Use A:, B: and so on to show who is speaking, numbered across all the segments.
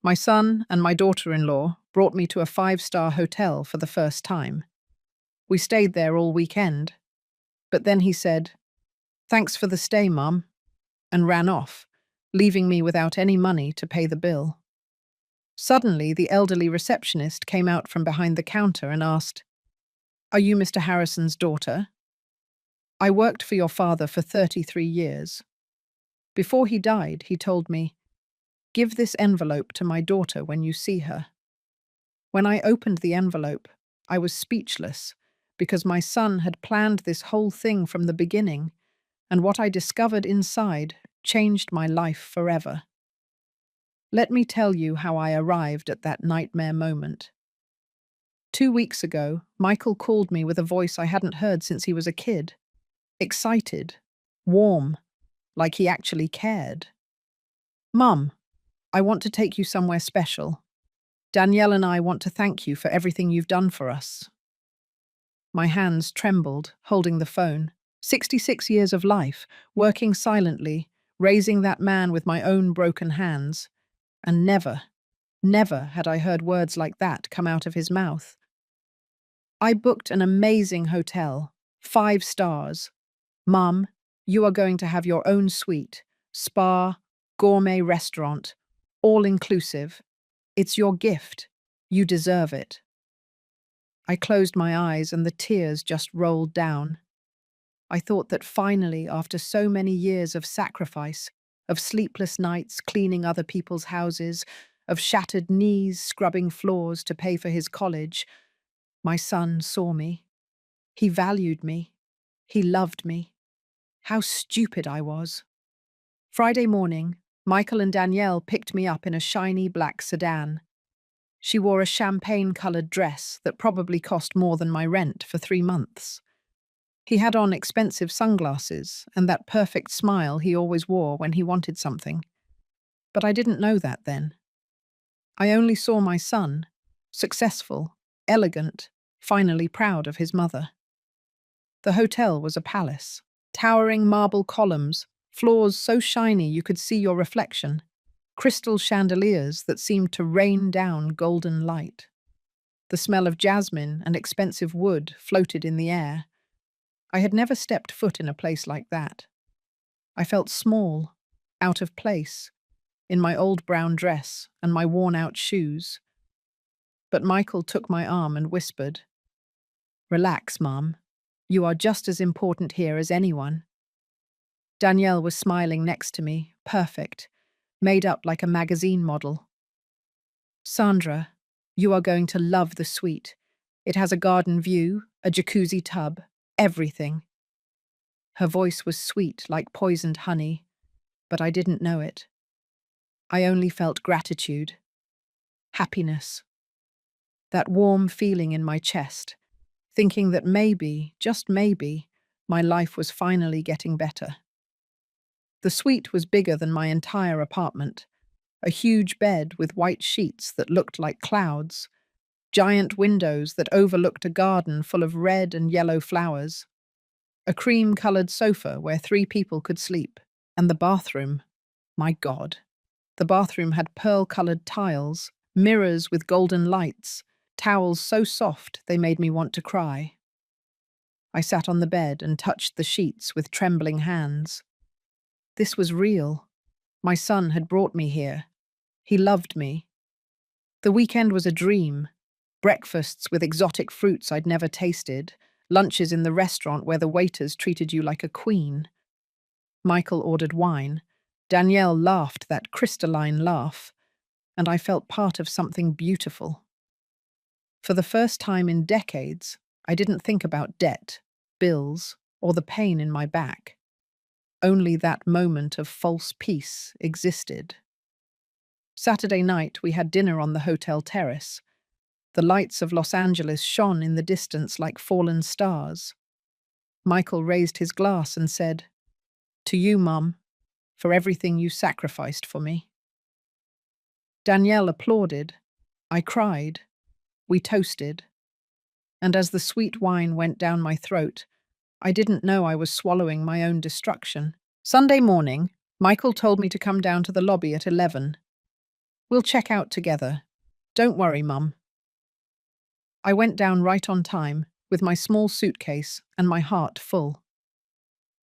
A: My son and my daughter-in-law brought me to a five-star hotel for the first time. We stayed there all weekend, but then he said, "Thanks for the stay, Mum," and ran off, leaving me without any money to pay the bill. Suddenly, the elderly receptionist came out from behind the counter and asked, "Are you Mr. Harrison's daughter? I worked for your father for 33 years. Before he died, he told me, 'Give this envelope to my daughter when you see her.' When I opened the envelope, I was speechless because my son had planned this whole thing from the beginning, and what I discovered inside changed my life forever. Let me tell you how I arrived at that nightmare moment. 2 weeks ago, Michael called me with a voice I hadn't heard since he was a kid. Excited, warm, like he actually cared. "Mum, I want to take you somewhere special. Danielle and I want to thank you for everything you've done for us." My hands trembled, holding the phone. 66 years of life, working silently, raising that man with my own broken hands. And never had I heard words like that come out of his mouth. I booked an amazing hotel, 5 stars. "Mum, you are going to have your own suite, spa, gourmet restaurant, all inclusive. It's your gift. You deserve it." I closed my eyes and the tears just rolled down. I thought that finally, after so many years of sacrifice, of sleepless nights cleaning other people's houses, of shattered knees scrubbing floors to pay for his college, my son saw me. He valued me. He loved me. How stupid I was. Friday morning, Michael and Danielle picked me up in a shiny black sedan. She wore a champagne-coloured dress that probably cost more than my rent for 3 months. He had on expensive sunglasses and that perfect smile he always wore when he wanted something. But I didn't know that then. I only saw my son, successful, elegant, finally proud of his mother. The hotel was a palace, towering marble columns, floors so shiny you could see your reflection, crystal chandeliers that seemed to rain down golden light. The smell of jasmine and expensive wood floated in the air. I had never stepped foot in a place like that. I felt small, out of place, in my old brown dress and my worn-out shoes. But Michael took my arm and whispered, "Relax, Mum. You are just as important here as anyone." Danielle was smiling next to me, perfect, made up like a magazine model. "Sandra, you are going to love the suite. It has a garden view, a jacuzzi tub, everything." Her voice was sweet like poisoned honey, but I didn't know it. I only felt gratitude, happiness, that warm feeling in my chest, thinking that maybe, just maybe, my life was finally getting better. The suite was bigger than my entire apartment, a huge bed with white sheets that looked like clouds, giant windows that overlooked a garden full of red and yellow flowers, a cream-coloured sofa where 3 people could sleep, and the bathroom. My God. The bathroom had pearl-coloured tiles, mirrors with golden lights, towels so soft they made me want to cry. I sat on the bed and touched the sheets with trembling hands. This was real. My son had brought me here. He loved me. The weekend was a dream. Breakfasts with exotic fruits I'd never tasted, lunches in the restaurant where the waiters treated you like a queen. Michael ordered wine. Danielle laughed that crystalline laugh, and I felt part of something beautiful. For the first time in decades, I didn't think about debt, bills, or the pain in my back. Only that moment of false peace existed. Saturday night, we had dinner on the hotel terrace. The lights of Los Angeles shone in the distance like fallen stars. Michael raised his glass and said, "To you, Mum, for everything you sacrificed for me." Danielle applauded. I cried. We toasted. And as the sweet wine went down my throat, I didn't know I was swallowing my own destruction. Sunday morning, Michael told me to come down to the lobby at 11. We'll check out together. Don't worry, Mum. I went down right on time, with my small suitcase and my heart full.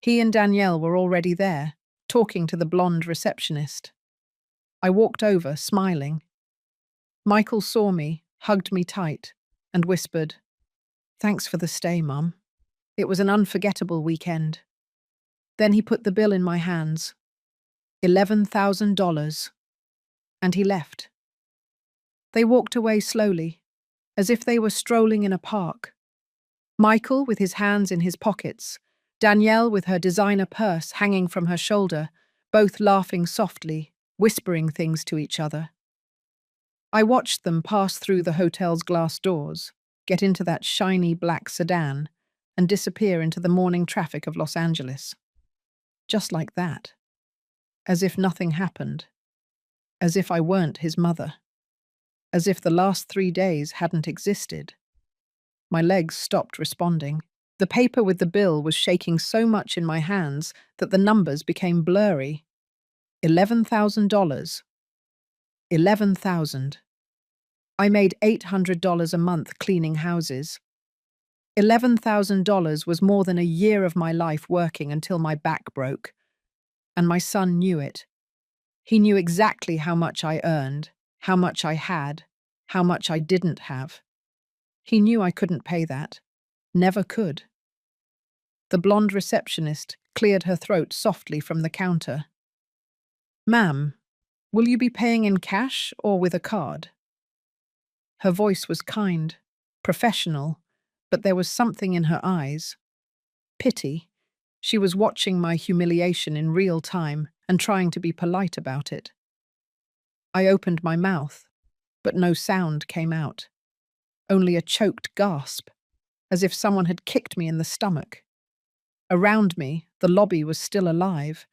A: He and Danielle were already there, talking to the blonde receptionist. I walked over, smiling. Michael saw me, hugged me tight, and whispered, "Thanks for the stay, Mum. It was an unforgettable weekend." Then he put the bill in my hands, $11,000, and he left. They walked away slowly, as if they were strolling in a park. Michael with his hands in his pockets, Danielle with her designer purse hanging from her shoulder, both laughing softly, whispering things to each other. I watched them pass through the hotel's glass doors, get into that shiny black sedan, and disappear into the morning traffic of Los Angeles. Just like that. As if nothing happened. As if I weren't his mother. As if the last 3 days hadn't existed. My legs stopped responding. The paper with the bill was shaking so much in my hands that the numbers became blurry. $11,000. 11,000. I made $800 a month cleaning houses. $11,000 was more than a year of my life working until my back broke. And my son knew it. He knew exactly how much I earned, how much I had, how much I didn't have. He knew I couldn't pay that. Never could. The blonde receptionist cleared her throat softly from the counter. "Ma'am, will you be paying in cash or with a card?" Her voice was kind, professional, but there was something in her eyes. Pity. She was watching my humiliation in real time and trying to be polite about it. I opened my mouth, but no sound came out. Only a choked gasp, as if someone had kicked me in the stomach. Around me, the lobby was still alive.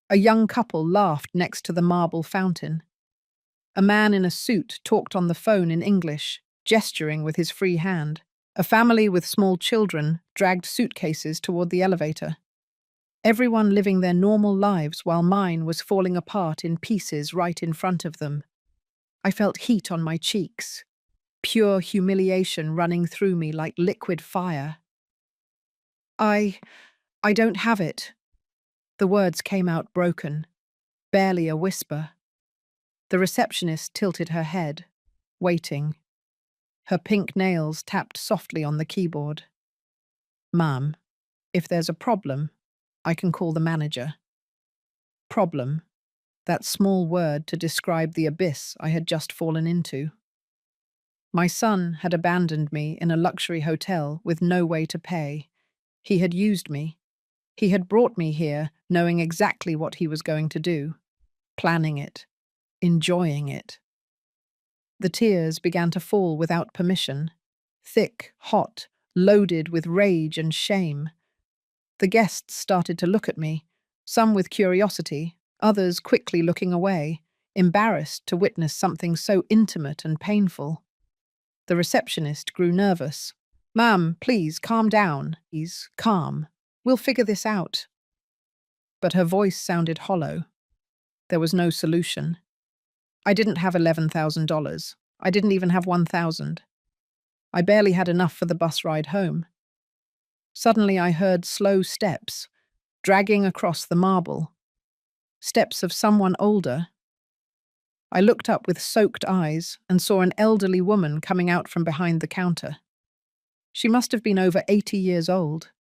A: A young couple laughed next to the marble fountain. A man in a suit talked on the phone in English, gesturing with his free hand. A family with small children dragged suitcases toward the elevator. Everyone living their normal lives while mine was falling apart in pieces right in front of them. I felt heat on my cheeks, pure humiliation running through me like liquid fire. I don't have it." The words came out broken, barely a whisper. The receptionist tilted her head, waiting. Her pink nails tapped softly on the keyboard. "Ma'am, if there's a problem, I can call the manager." Problem. That small word to describe the abyss I had just fallen into. My son had abandoned me in a luxury hotel with no way to pay. He had used me. He had brought me here knowing exactly what he was going to do, planning it, enjoying it. The tears began to fall without permission, thick, hot, loaded with rage and shame. The guests started to look at me, some with curiosity, others quickly looking away, embarrassed to witness something so intimate and painful. The receptionist grew nervous. "Ma'am, please, calm down. Please, calm. We'll figure this out." But her voice sounded hollow. There was no solution. I didn't have $11,000. I didn't even have 1,000. I barely had enough for the bus ride home. Suddenly I heard slow steps, dragging across the marble. Steps of someone older. I looked up with soaked eyes and saw an elderly woman coming out from behind the counter. She must have been over 80 years old.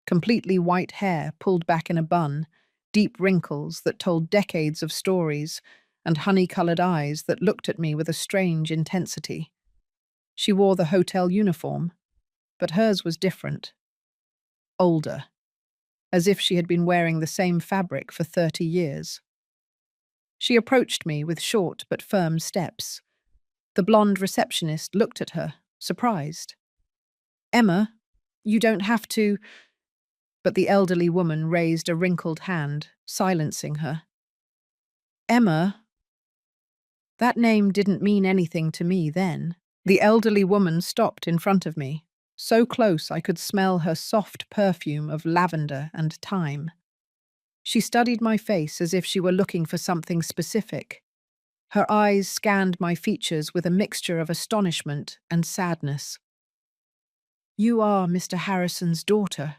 A: Completely white hair pulled back in a bun, deep wrinkles that told decades of stories, and honey-colored eyes that looked at me with a strange intensity. She wore the hotel uniform, but hers was different. Older, as if she had been wearing the same fabric for 30 years. She approached me with short but firm steps. The blonde receptionist looked at her, surprised. "Emma, you don't have to—" But the elderly woman raised a wrinkled hand, silencing her. "Emma?" That name didn't mean anything to me then. The elderly woman stopped in front of me, so close I could smell her soft perfume of lavender and thyme. She studied my face as if she were looking for something specific. Her eyes scanned my features with a mixture of astonishment and sadness. "You are Mr. Harrison's daughter."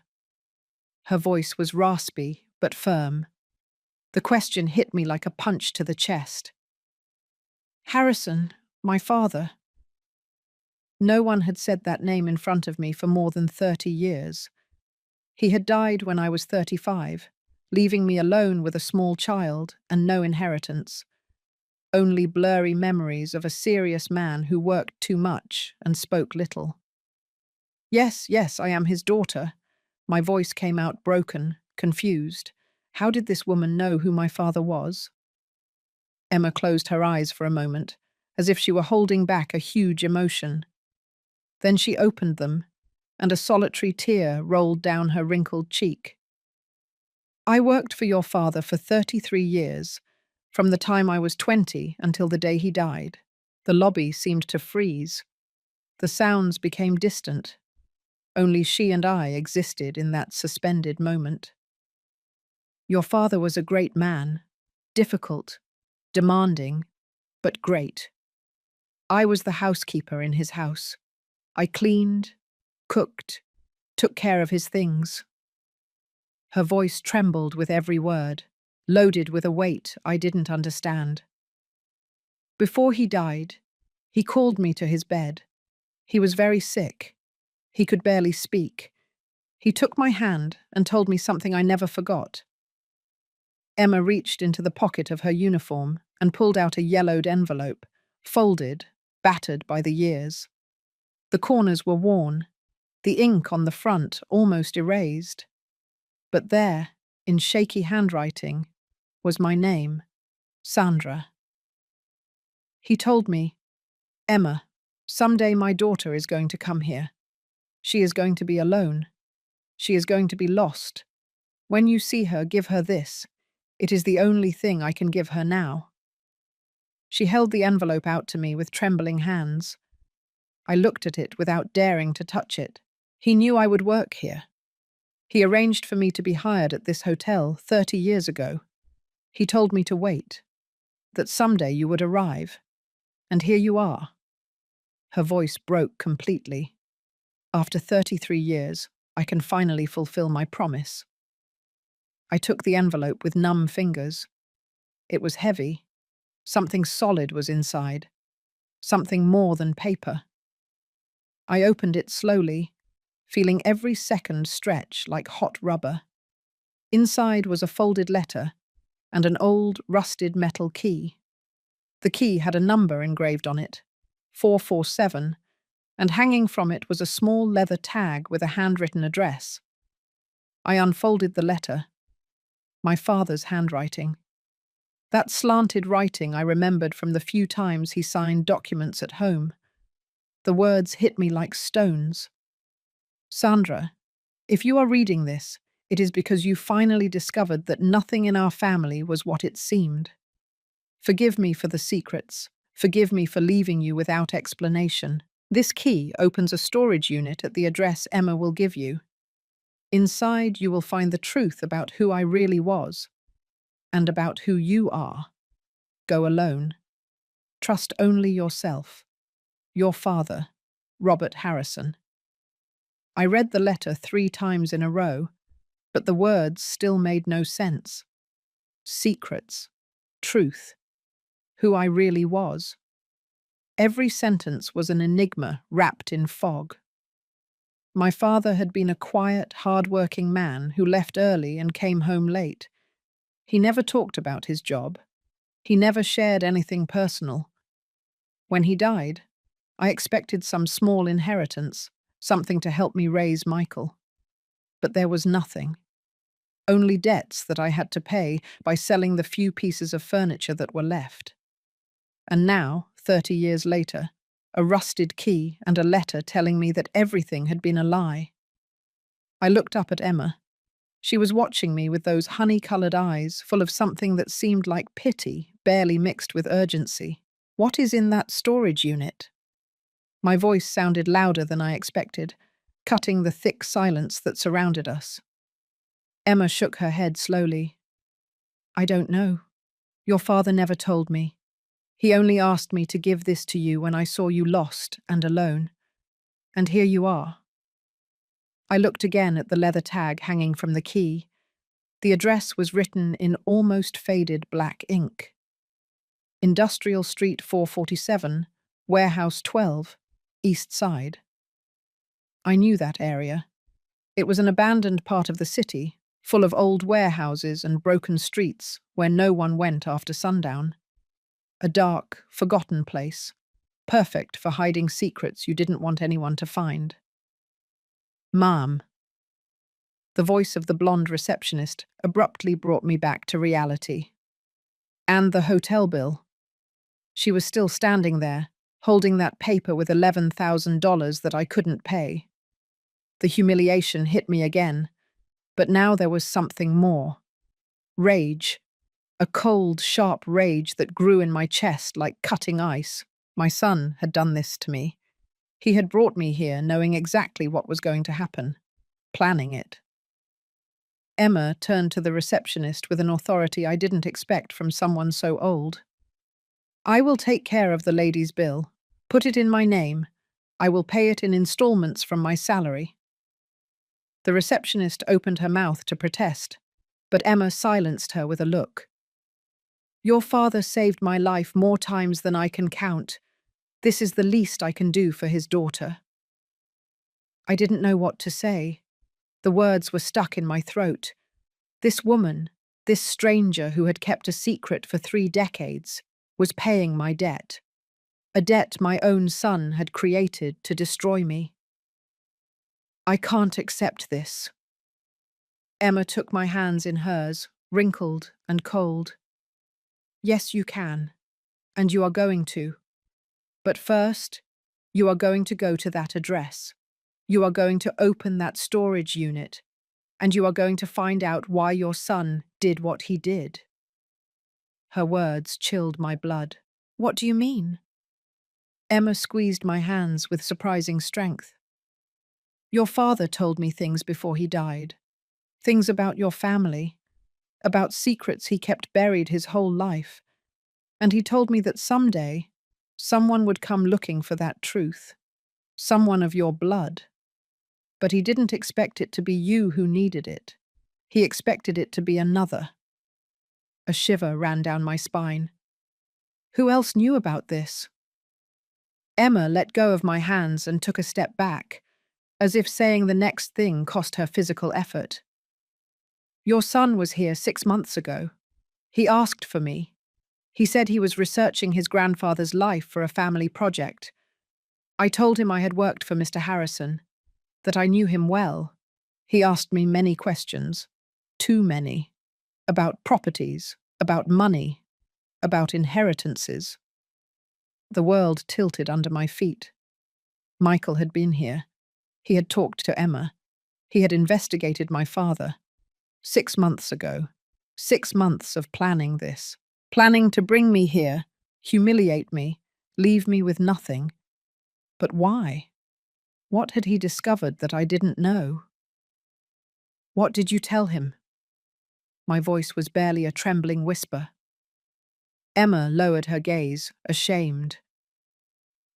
A: Her voice was raspy but firm. The question hit me like a punch to the chest. "Harrison, my father." No one had said that name in front of me for more than 30 years. He had died when I was 35, leaving me alone with a small child and no inheritance. Only blurry memories of a serious man who worked too much and spoke little. "Yes, yes, I am his daughter." My voice came out broken, confused. How did this woman know who my father was? Emma closed her eyes for a moment, as if she were holding back a huge emotion. Then she opened them, and a solitary tear rolled down her wrinkled cheek. "I worked for your father for 33 years, from the time I was 20 until the day he died." The lobby seemed to freeze. The sounds became distant. Only she and I existed in that suspended moment. "Your father was a great man, difficult, demanding, but great. I was the housekeeper in his house. I cleaned, cooked, took care of his things." Her voice trembled with every word, loaded with a weight I didn't understand. "Before he died, he called me to his bed. He was very sick. He could barely speak. He took my hand and told me something I never forgot." Emma reached into the pocket of her uniform and pulled out a yellowed envelope, folded, battered by the years. The corners were worn, the ink on the front almost erased. But there, in shaky handwriting, was my name, Sandra. He told me, "Emma, someday my daughter is going to come here. She is going to be alone. She is going to be lost. When you see her, give her this. It is the only thing I can give her now." She held the envelope out to me with trembling hands. I looked at it without daring to touch it. He knew I would work here. He arranged for me to be hired at this hotel 30 years ago. He told me to wait, that someday you would arrive. And here you are. Her voice broke completely. After 33 years, I can finally fulfill my promise. I took the envelope with numb fingers. It was heavy. Something solid was inside. Something more than paper. I opened it slowly, feeling every second stretch like hot rubber. Inside was a folded letter and an old, rusted metal key. The key had a number engraved on it, 447, and hanging from it was a small leather tag with a handwritten address. I unfolded the letter. My father's handwriting. That slanted writing I remembered from the few times he signed documents at home. The words hit me like stones. "Sandra, if you are reading this, it is because you finally discovered that nothing in our family was what it seemed. Forgive me for the secrets. Forgive me for leaving you without explanation. This key opens a storage unit at the address Emma will give you. Inside, you will find the truth about who I really was and about who you are. Go alone. Trust only yourself. Your father, Robert Harrison." I read the letter 3 times in a row, but the words still made no sense. Secrets. Truth. Who I really was. Every sentence was an enigma wrapped in fog. My father had been a quiet, hard-working man who left early and came home late. He never talked about his job. He never shared anything personal. When he died, I expected some small inheritance, something to help me raise Michael. But there was nothing. Only debts that I had to pay by selling the few pieces of furniture that were left. And now, 30 years later, a rusted key and a letter telling me that everything had been a lie. I looked up at Emma. She was watching me with those honey-coloured eyes full of something that seemed like pity, barely mixed with urgency. "What is in that storage unit?" My voice sounded louder than I expected, cutting the thick silence that surrounded us. Emma shook her head slowly. "I don't know. Your father never told me. He only asked me to give this to you when I saw you lost and alone. And here you are." I looked again at the leather tag hanging from the key. The address was written in almost faded black ink. Industrial Street 447, Warehouse 12, East Side. I knew that area. It was an abandoned part of the city, full of old warehouses and broken streets where no one went after sundown. A dark, forgotten place, perfect for hiding secrets you didn't want anyone to find. "Ma'am." The voice of the blonde receptionist abruptly brought me back to reality. And the hotel bill. She was still standing there, holding that paper with $11,000 that I couldn't pay. The humiliation hit me again, but now there was something more. Rage. A cold, sharp rage that grew in my chest like cutting ice. My son had done this to me. He had brought me here knowing exactly what was going to happen, planning it. Emma turned to the receptionist with an authority I didn't expect from someone so old. "I will take care of the lady's bill. Put it in my name. I will pay it in installments from my salary." The receptionist opened her mouth to protest, but Emma silenced her with a look. "Your father saved my life more times than I can count. This is the least I can do for his daughter." I didn't know what to say. The words were stuck in my throat. This woman, this stranger who had kept a secret for 3 decades, was paying my debt. A debt my own son had created to destroy me. "I can't accept this." Emma took my hands in hers, wrinkled and cold. "Yes, you can. And you are going to. But first, you are going to go to that address. You are going to open that storage unit, and you are going to find out why your son did what he did." Her words chilled my blood. "What do you mean?" Emma squeezed my hands with surprising strength. "Your father told me things before he died. Things about your family, about secrets he kept buried his whole life. And he told me that someday, someone would come looking for that truth. Someone of your blood. But he didn't expect it to be you who needed it. He expected it to be another." A shiver ran down my spine. "Who else knew about this?" Emma let go of my hands and took a step back, as if saying the next thing cost her physical effort. "Your son was here 6 months ago. He asked for me. He said he was researching his grandfather's life for a family project. I told him I had worked for Mr. Harrison, that I knew him well. He asked me many questions, too many, about properties, about money, about inheritances." The world tilted under my feet. Michael had been here. He had talked to Emma. He had investigated my father. 6 months ago. 6 months of planning this. Planning to bring me here, humiliate me, leave me with nothing. But why? What had he discovered that I didn't know? "What did you tell him?" My voice was barely a trembling whisper. Emma lowered her gaze, ashamed.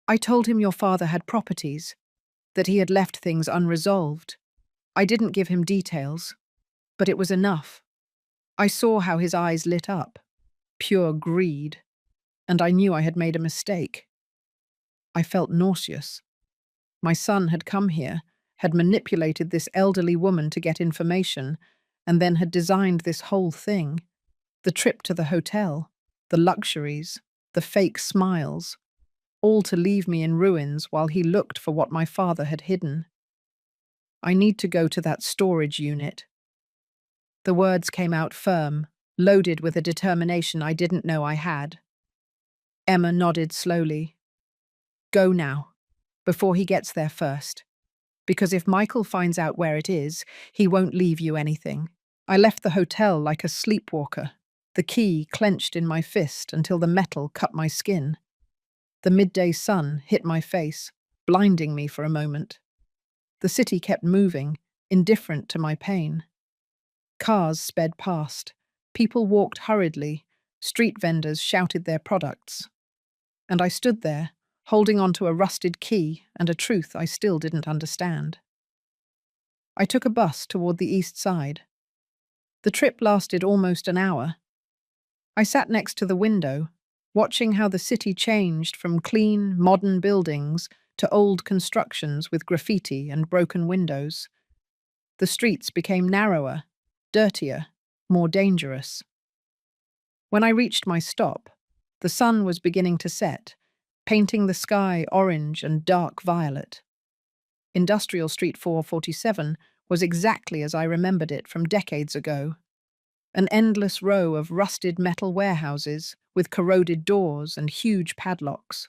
A: "I told him your father had properties, that he had left things unresolved. I didn't give him details, but it was enough. I saw how his eyes lit up. Pure greed. And I knew I had made a mistake. I felt nauseous. My son had come here, had manipulated this elderly woman to get information, and then had designed this whole thing. The trip to the hotel, the luxuries, the fake smiles, all to leave me in ruins while he looked for what my father had hidden. "I need to go to that storage unit." The words came out firm, loaded with a determination I didn't know I had. Emma nodded slowly. "Go now, before he gets there first. Because if Michael finds out where it is, he won't leave you anything." I left the hotel like a sleepwalker, the key clenched in my fist until the metal cut my skin. The midday sun hit my face, blinding me for a moment. The city kept moving, indifferent to my pain. Cars sped past. People walked hurriedly. Street vendors shouted their products. and I stood there, holding onto a rusted key and a truth I still didn't understand. I took a bus toward the east side. The trip lasted almost an hour. I sat next to the window, watching how the city changed from clean, modern buildings to old constructions with graffiti and broken windows. The streets became narrower, dirtier, more dangerous. When I reached my stop, the sun was beginning to set, painting the sky orange and dark violet. Industrial Street 447 was exactly as I remembered it from decades ago. An endless row of rusted metal warehouses with corroded doors and huge padlocks.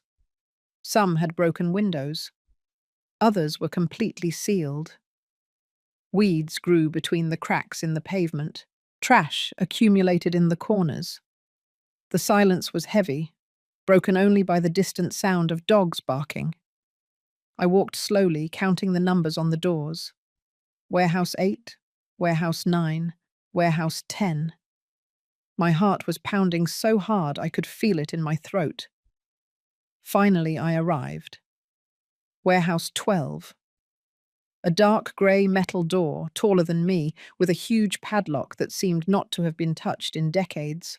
A: Some had broken windows. Others were completely sealed. Weeds grew between the cracks in the pavement. Trash accumulated in the corners. The silence was heavy, broken only by the distant sound of dogs barking. I walked slowly, counting the numbers on the doors. Warehouse 8, Warehouse 9, Warehouse 10. My heart was pounding so hard I could feel it in my throat. Finally, I arrived. Warehouse 12. A dark grey metal door, taller than me, with a huge padlock that seemed not to have been touched in decades.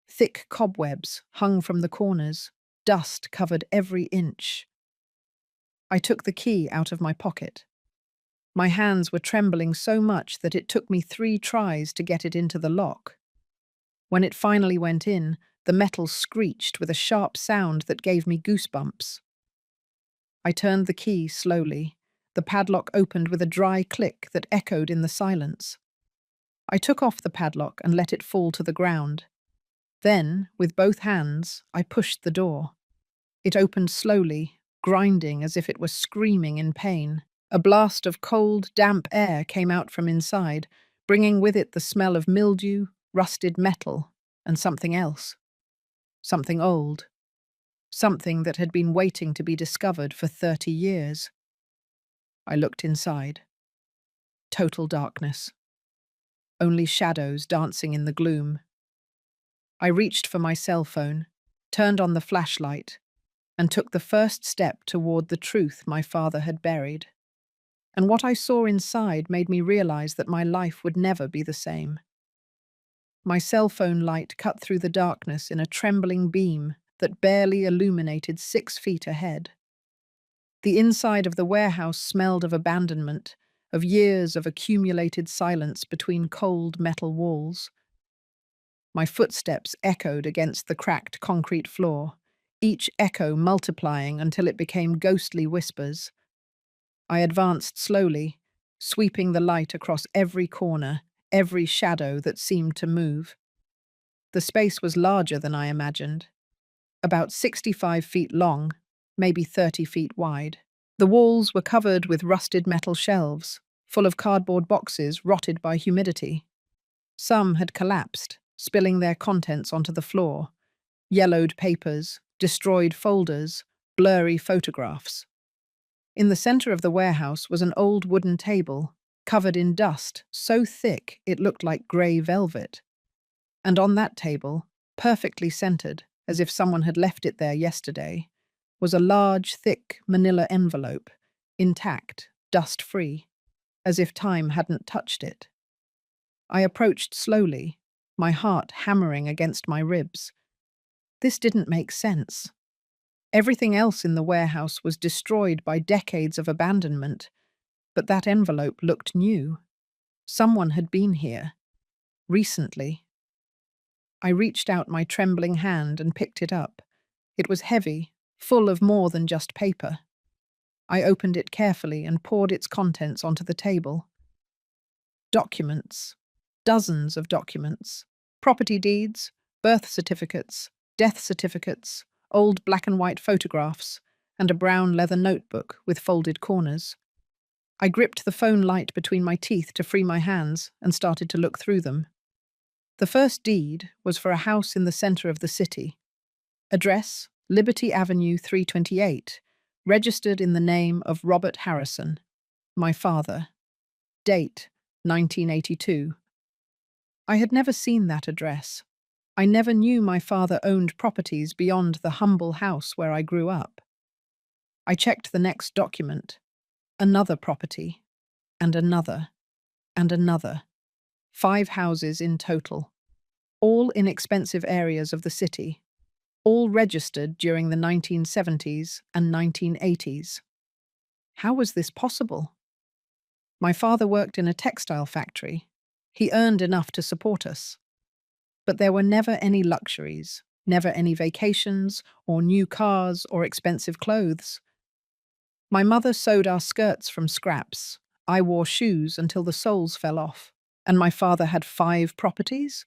A: Thick cobwebs hung from the corners. Dust covered every inch. I took the key out of my pocket. My hands were trembling so much that it took me 3 tries to get it into the lock. When it finally went in, the metal screeched with a sharp sound that gave me goosebumps. I turned the key slowly. The padlock opened with a dry click that echoed in the silence. I took off the padlock and let it fall to the ground. Then, with both hands, I pushed the door. It opened slowly, grinding as if it were screaming in pain. A blast of cold, damp air came out from inside, bringing with it the smell of mildew, rusted metal, and something else. Something old. Something that had been waiting to be discovered for 30 years. I looked inside. Total darkness. Only shadows dancing in the gloom. I reached for my cell phone, turned on the flashlight, and took the first step toward the truth my father had buried. And what I saw inside made me realize that my life would never be the same. My cell phone light cut through the darkness in a trembling beam that barely illuminated 6 feet ahead. The inside of the warehouse smelled of abandonment, of years of accumulated silence between cold metal walls. My footsteps echoed against the cracked concrete floor, each echo multiplying until it became ghostly whispers. I advanced slowly, sweeping the light across every corner, every shadow that seemed to move. The space was larger than I imagined. About 65 feet long, maybe 30 feet wide. The walls were covered with rusted metal shelves, full of cardboard boxes rotted by humidity. Some had collapsed, spilling their contents onto the floor. Yellowed papers, destroyed folders, blurry photographs. In the center of the warehouse was an old wooden table, covered in dust so thick it looked like grey velvet. And on that table, perfectly centered, as if someone had left it there yesterday, was a large, thick manila envelope, intact, dust-free, as if time hadn't touched it. I approached slowly, my heart hammering against my ribs. This didn't make sense. Everything else in the warehouse was destroyed by decades of abandonment, but that envelope looked new. Someone had been here. Recently. I reached out my trembling hand and picked it up. It was heavy, full of more than just paper. I opened it carefully and poured its contents onto the table. Documents. Dozens of documents. Property deeds, birth certificates, death certificates, old black and white photographs, and a brown leather notebook with folded corners. I gripped the phone light between my teeth to free my hands and started to look through them. The first deed was for a house in the center of the city. Address, Liberty Avenue 328, registered in the name of Robert Harrison, my father. Date, 1982. I had never seen that address. I never knew my father owned properties beyond the humble house where I grew up. I checked the next document. Another property, and another, and another. 5 houses in total, all in expensive areas of the city, all registered during the 1970s and 1980s. How was this possible? My father worked in a textile factory. He earned enough to support us. But there were never any luxuries, never any vacations, or new cars, or expensive clothes. My mother sewed our skirts from scraps. I wore shoes until the soles fell off. And my father had 5 properties?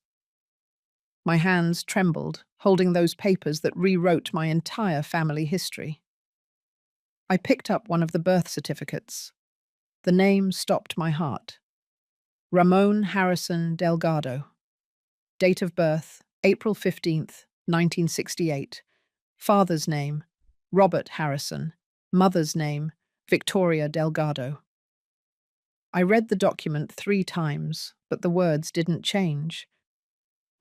A: My hands trembled, holding those papers that rewrote my entire family history. I picked up one of the birth certificates. The name stopped my heart. Ramon Harrison Delgado. Date of birth, April 15th, 1968. Father's name, Robert Harrison. Mother's name, Victoria Delgado. I read the document 3 times, but the words didn't change.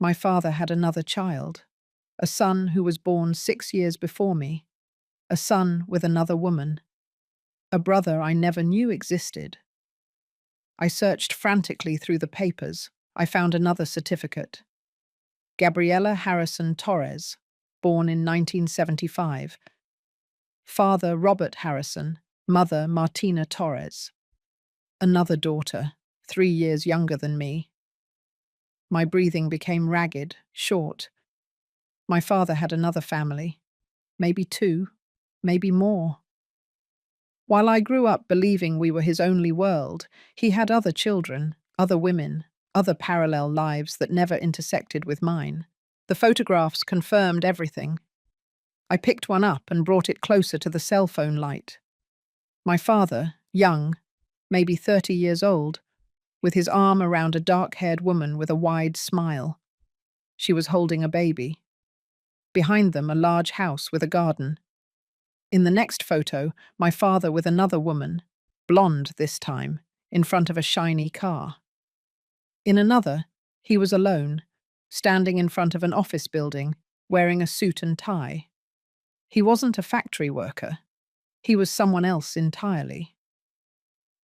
A: My father had another child, a son who was born 6 years before me, a son with another woman, a brother I never knew existed. I searched frantically through the papers. I found another certificate. Gabriela Harrison Torres, born in 1975. Father Robert Harrison, mother Martina Torres. Another daughter, 3 years younger than me. My breathing became ragged, short. My father had another family, maybe 2, maybe more. While I grew up believing we were his only world, he had other children, other women, other parallel lives that never intersected with mine. The photographs confirmed everything. I picked one up and brought it closer to the cell phone light. My father, young, maybe 30 years old, with his arm around a dark-haired woman with a wide smile. She was holding a baby. Behind them, a large house with a garden. In the next photo, my father with another woman, blonde this time, in front of a shiny car. In another, he was alone, standing in front of an office building, wearing a suit and tie. He wasn't a factory worker. He was someone else entirely.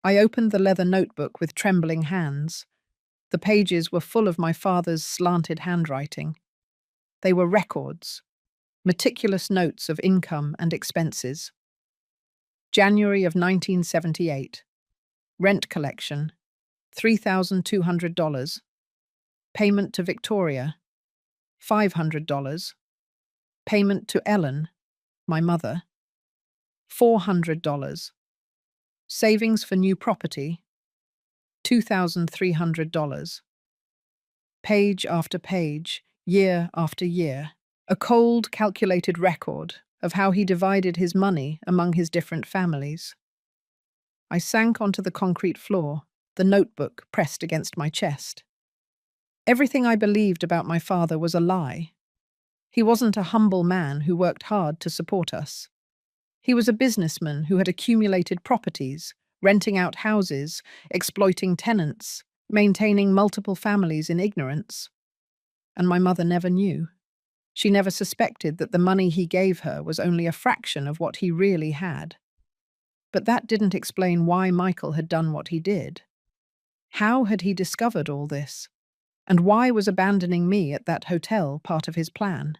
A: I opened the leather notebook with trembling hands. The pages were full of my father's slanted handwriting. They were records, meticulous notes of income and expenses. January of 1978. Rent collection, $3,200. Payment to Victoria, $500. Payment to Ellen, my mother, $400. Savings for new property, $2,300. Page after page, year after year, a cold, calculated record of how he divided his money among his different families. I sank onto the concrete floor, the notebook pressed against my chest. Everything I believed about my father was a lie. He wasn't a humble man who worked hard to support us. He was a businessman who had accumulated properties, renting out houses, exploiting tenants, maintaining multiple families in ignorance. And my mother never knew. She never suspected that the money he gave her was only a fraction of what he really had. But that didn't explain why Michael had done what he did. How had he discovered all this? And why was abandoning me at that hotel part of his plan?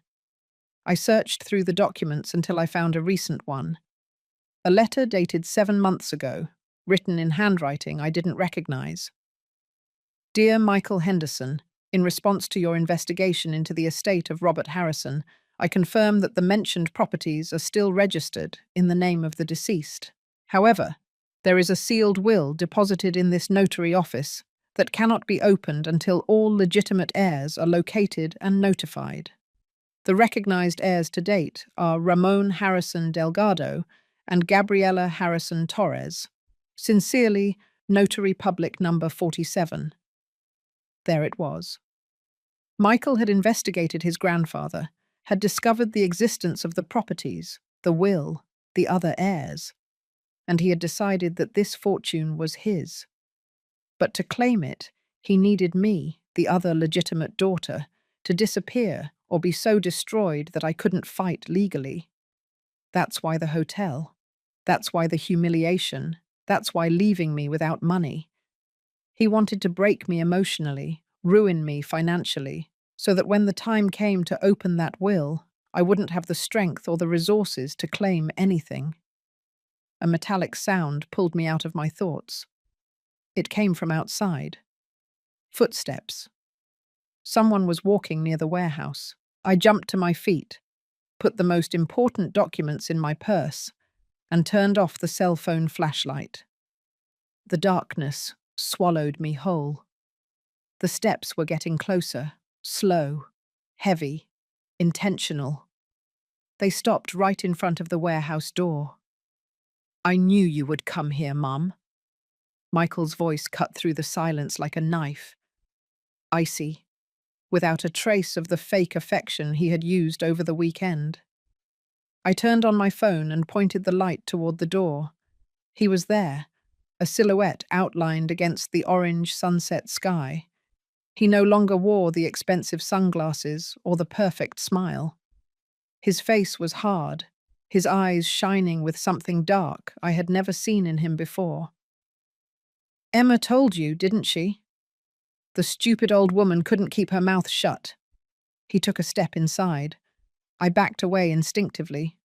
A: I searched through the documents until I found a recent one. A letter dated 7 months ago, written in handwriting I didn't recognize. Dear Michael Henderson, in response to your investigation into the estate of Robert Harrison, I confirm that the mentioned properties are still registered in the name of the deceased. However, there is a sealed will deposited in this notary office that cannot be opened until all legitimate heirs are located and notified. The recognized heirs to date are Ramon Harrison Delgado and Gabriela Harrison Torres. Sincerely, Notary Public Number 47. There it was. Michael had investigated his grandfather, had discovered the existence of the properties, the will, the other heirs, and he had decided that this fortune was his. But to claim it, he needed me, the other legitimate daughter, to disappear or be so destroyed that I couldn't fight legally. That's why the hotel. That's why the humiliation. That's why leaving me without money. He wanted to break me emotionally, ruin me financially, so that when the time came to open that will, I wouldn't have the strength or the resources to claim anything. A metallic sound pulled me out of my thoughts. It came from outside. Footsteps. Someone was walking near the warehouse. I jumped to my feet, put the most important documents in my purse, and turned off the cell phone flashlight. The darkness swallowed me whole. The steps were getting closer, slow, heavy, intentional. They stopped right in front of the warehouse door. "I knew you would come here, Mum." Michael's voice cut through the silence like a knife. Icy, without a trace of the fake affection he had used over the weekend. I turned on my phone and pointed the light toward the door. He was there, a silhouette outlined against the orange sunset sky. He no longer wore the expensive sunglasses or the perfect smile. His face was hard, his eyes shining with something dark I had never seen in him before. "Emma told you, didn't she?" The stupid old woman couldn't keep her mouth shut. He took a step inside. I backed away instinctively.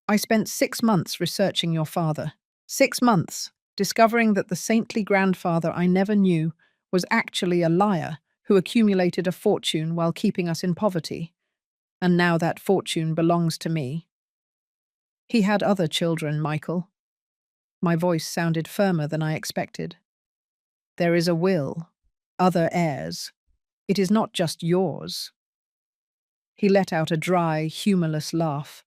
A: "I spent 6 months researching your father. 6 months, discovering that the saintly grandfather I never knew was actually a liar who accumulated a fortune while keeping us in poverty. And now that fortune belongs to me." "He had other children, Michael." My voice sounded firmer than I expected. "There is a will, other heirs. It is not just yours." He let out a dry, humorless laugh.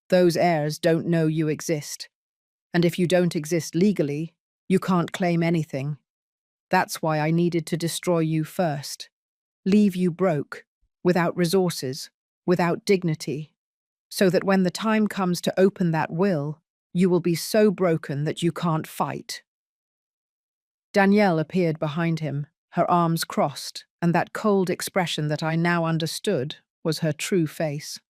A: "Those heirs don't know you exist. And if you don't exist legally, you can't claim anything. That's why I needed to destroy you first. Leave you broke, without resources, without dignity, so that when the time comes to open that will, you will be so broken that you can't fight." Danielle appeared behind him, her arms crossed, and that cold expression that I now understood was her true face.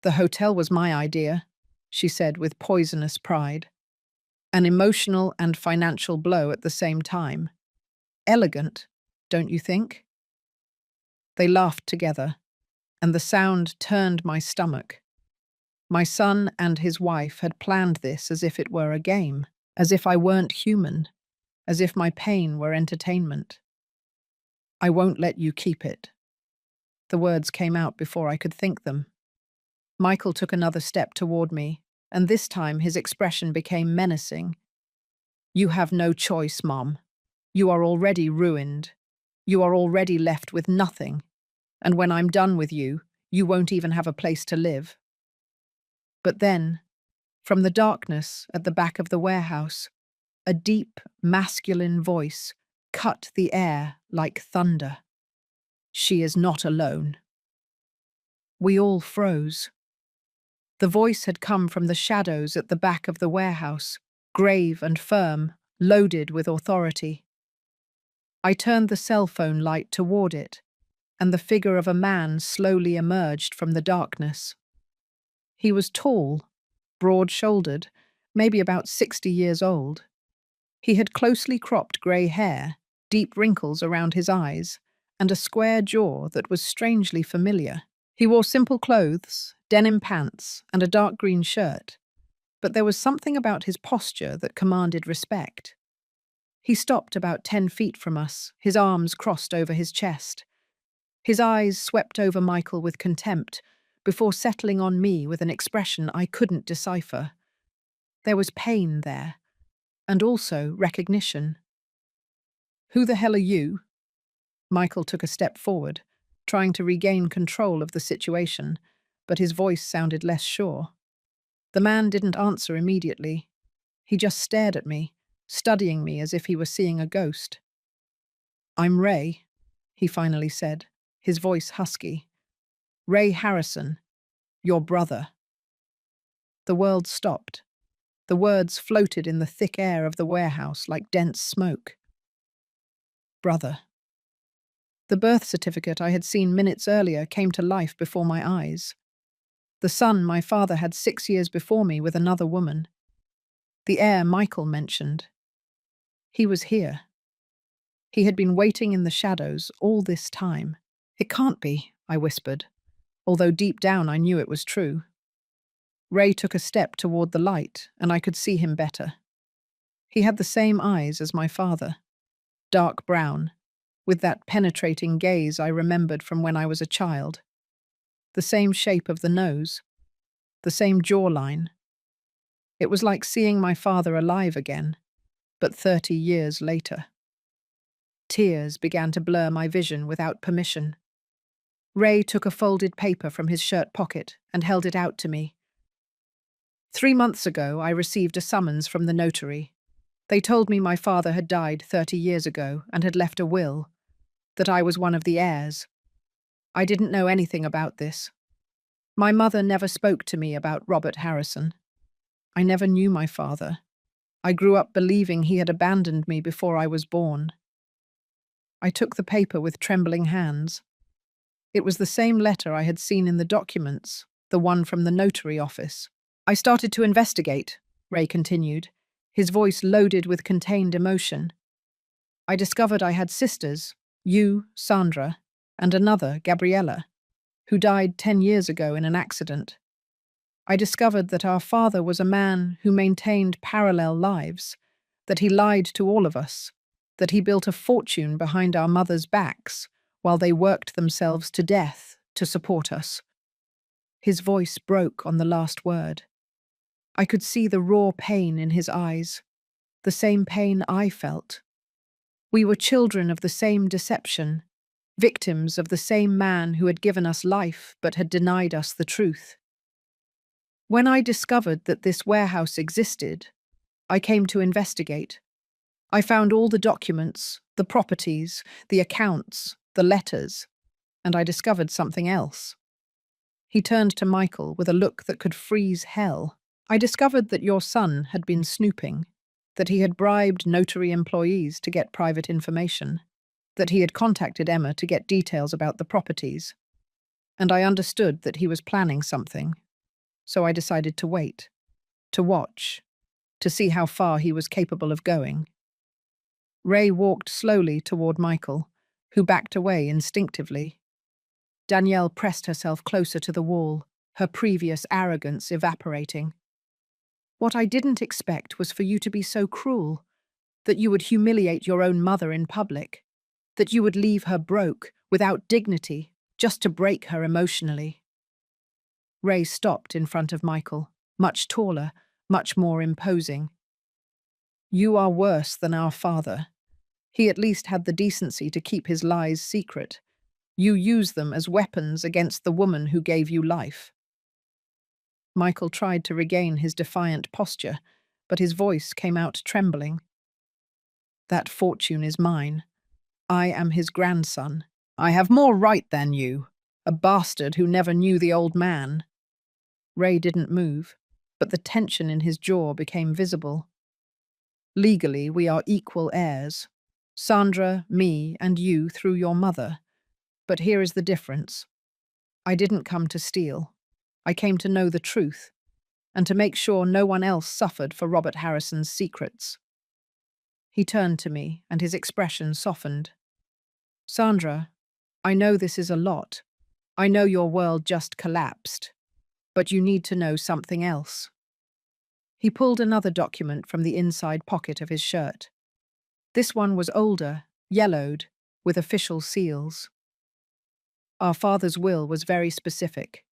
A: "The hotel was my idea," she said with poisonous pride. "An emotional and financial blow at the same time. Elegant, don't you think?" They laughed together, and the sound turned my stomach. My son and his wife had planned this as if it were a game, as if I weren't human, as if my pain were entertainment. "I won't let you keep it." The words came out before I could think them. Michael took another step toward me, and this time his expression became menacing. "You have no choice, Mom. You are already ruined. You are already left with nothing. And when I'm done with you, you won't even have a place to live." But then, from the darkness at the back of the warehouse, a deep, masculine voice cut the air like thunder. "She is not alone." We all froze. The voice had come from the shadows at the back of the warehouse, grave and firm, loaded with authority. I turned the cell phone light toward it, and the figure of a man slowly emerged from the darkness. He was tall, broad-shouldered, maybe about 60 years old. He had closely cropped grey hair, deep wrinkles around his eyes, and a square jaw that was strangely familiar. He wore simple clothes, denim pants, and a dark green shirt, but there was something about his posture that commanded respect. He stopped about 10 feet from us, his arms crossed over his chest. His eyes swept over Michael with contempt, before settling on me with an expression I couldn't decipher. There was pain there, and also recognition. "Who the hell are you?" Michael took a step forward, trying to regain control of the situation, but his voice sounded less sure. The man didn't answer immediately. He just stared at me, studying me as if he were seeing a ghost. "I'm Ray," he finally said, his voice husky. "Ray Harrison, your brother." The world stopped. The words floated in the thick air of the warehouse like dense smoke. Brother. The birth certificate I had seen minutes earlier came to life before my eyes. The son my father had 6 years before me with another woman. The heir Michael mentioned. He was here. He had been waiting in the shadows all this time. It can't be, I whispered, although deep down I knew it was true. Ray took a step toward the light, and I could see him better. He had the same eyes as my father, dark brown, with that penetrating gaze I remembered from when I was a child. The same shape of the nose, the same jawline. It was like seeing my father alive again, but 30 years later. Tears began to blur my vision without permission. Ray took a folded paper from his shirt pocket and held it out to me. 3 months ago, I received a summons from the notary. They told me my father had died 30 years ago and had left a will, that I was one of the heirs. I didn't know anything about this. My mother never spoke to me about Robert Harrison. I never knew my father. I grew up believing he had abandoned me before I was born. I took the paper with trembling hands. It was the same letter I had seen in the documents, the one from the notary office. I started to investigate, Ray continued, his voice loaded with contained emotion. I discovered I had sisters, you, Sandra, and another, Gabriella, who died 10 years ago in an accident. I discovered that our father was a man who maintained parallel lives, that he lied to all of us, that he built a fortune behind our mothers' backs while they worked themselves to death to support us. His voice broke on the last word. I could see the raw pain in his eyes, the same pain I felt. We were children of the same deception, victims of the same man who had given us life but had denied us the truth. When I discovered that this warehouse existed, I came to investigate. I found all the documents, the properties, the accounts, the letters, and I discovered something else. He turned to Michael with a look that could freeze hell. I discovered that your son had been snooping, that he had bribed notary employees to get private information, that he had contacted Emma to get details about the properties, and I understood that he was planning something. So I decided to wait, to watch, to see how far he was capable of going. Ray walked slowly toward Michael, who backed away instinctively. Danielle pressed herself closer to the wall, her previous arrogance evaporating. What I didn't expect was for you to be so cruel, that you would humiliate your own mother in public, that you would leave her broke, without dignity, just to break her emotionally. Ray stopped in front of Michael, much taller, much more imposing. You are worse than our father. He at least had the decency to keep his lies secret. You use them as weapons against the woman who gave you life. Michael tried to regain his defiant posture, but his voice came out trembling. That fortune is mine. I am his grandson. I have more right than you, a bastard who never knew the old man. Ray didn't move, but the tension in his jaw became visible. Legally, we are equal heirs. Sandra, me, and you through your mother. But here is the difference. I didn't come to steal. I came to know the truth, and to make sure no one else suffered for Robert Harrison's secrets. He turned to me, and his expression softened. Sandra, I know this is a lot. I know your world just collapsed. But you need to know something else. He pulled another document from the inside pocket of his shirt. This one was older, yellowed, with official seals. Our father's will was very specific.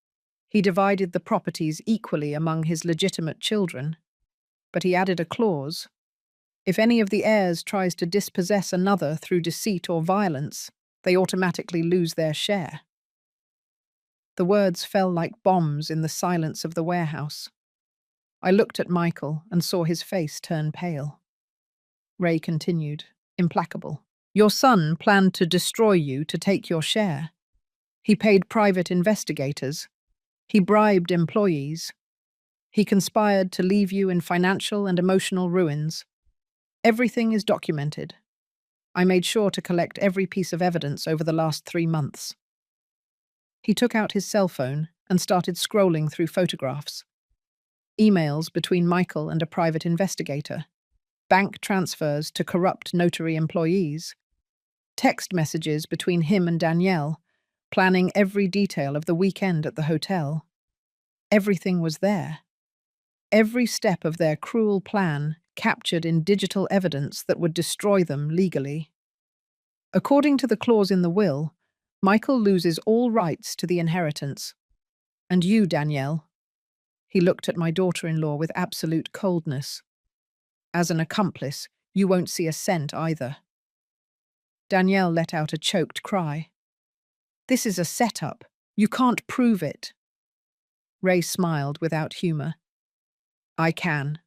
A: He divided the properties equally among his legitimate children, but he added a clause. If any of the heirs tries to dispossess another through deceit or violence, they automatically lose their share. The words fell like bombs in the silence of the warehouse. I looked at Michael and saw his face turn pale. Ray continued, implacable. Your son planned to destroy you to take your share. He paid private investigators. He bribed employees. He conspired to leave you in financial and emotional ruins. Everything is documented. I made sure to collect every piece of evidence over the last 3 months. He took out his cell phone and started scrolling through photographs. Emails between Michael and a private investigator, bank transfers to corrupt notary employees, text messages between him and Danielle, planning every detail of the weekend at the hotel. Everything was there. Every step of their cruel plan captured in digital evidence that would destroy them legally. According to the clause in the will, Michael loses all rights to the inheritance. And you, Danielle. He looked at my daughter-in-law with absolute coldness. As an accomplice, you won't see a cent either. Danielle let out a choked cry. This is a setup. You can't prove it. Ray smiled without humor. I can,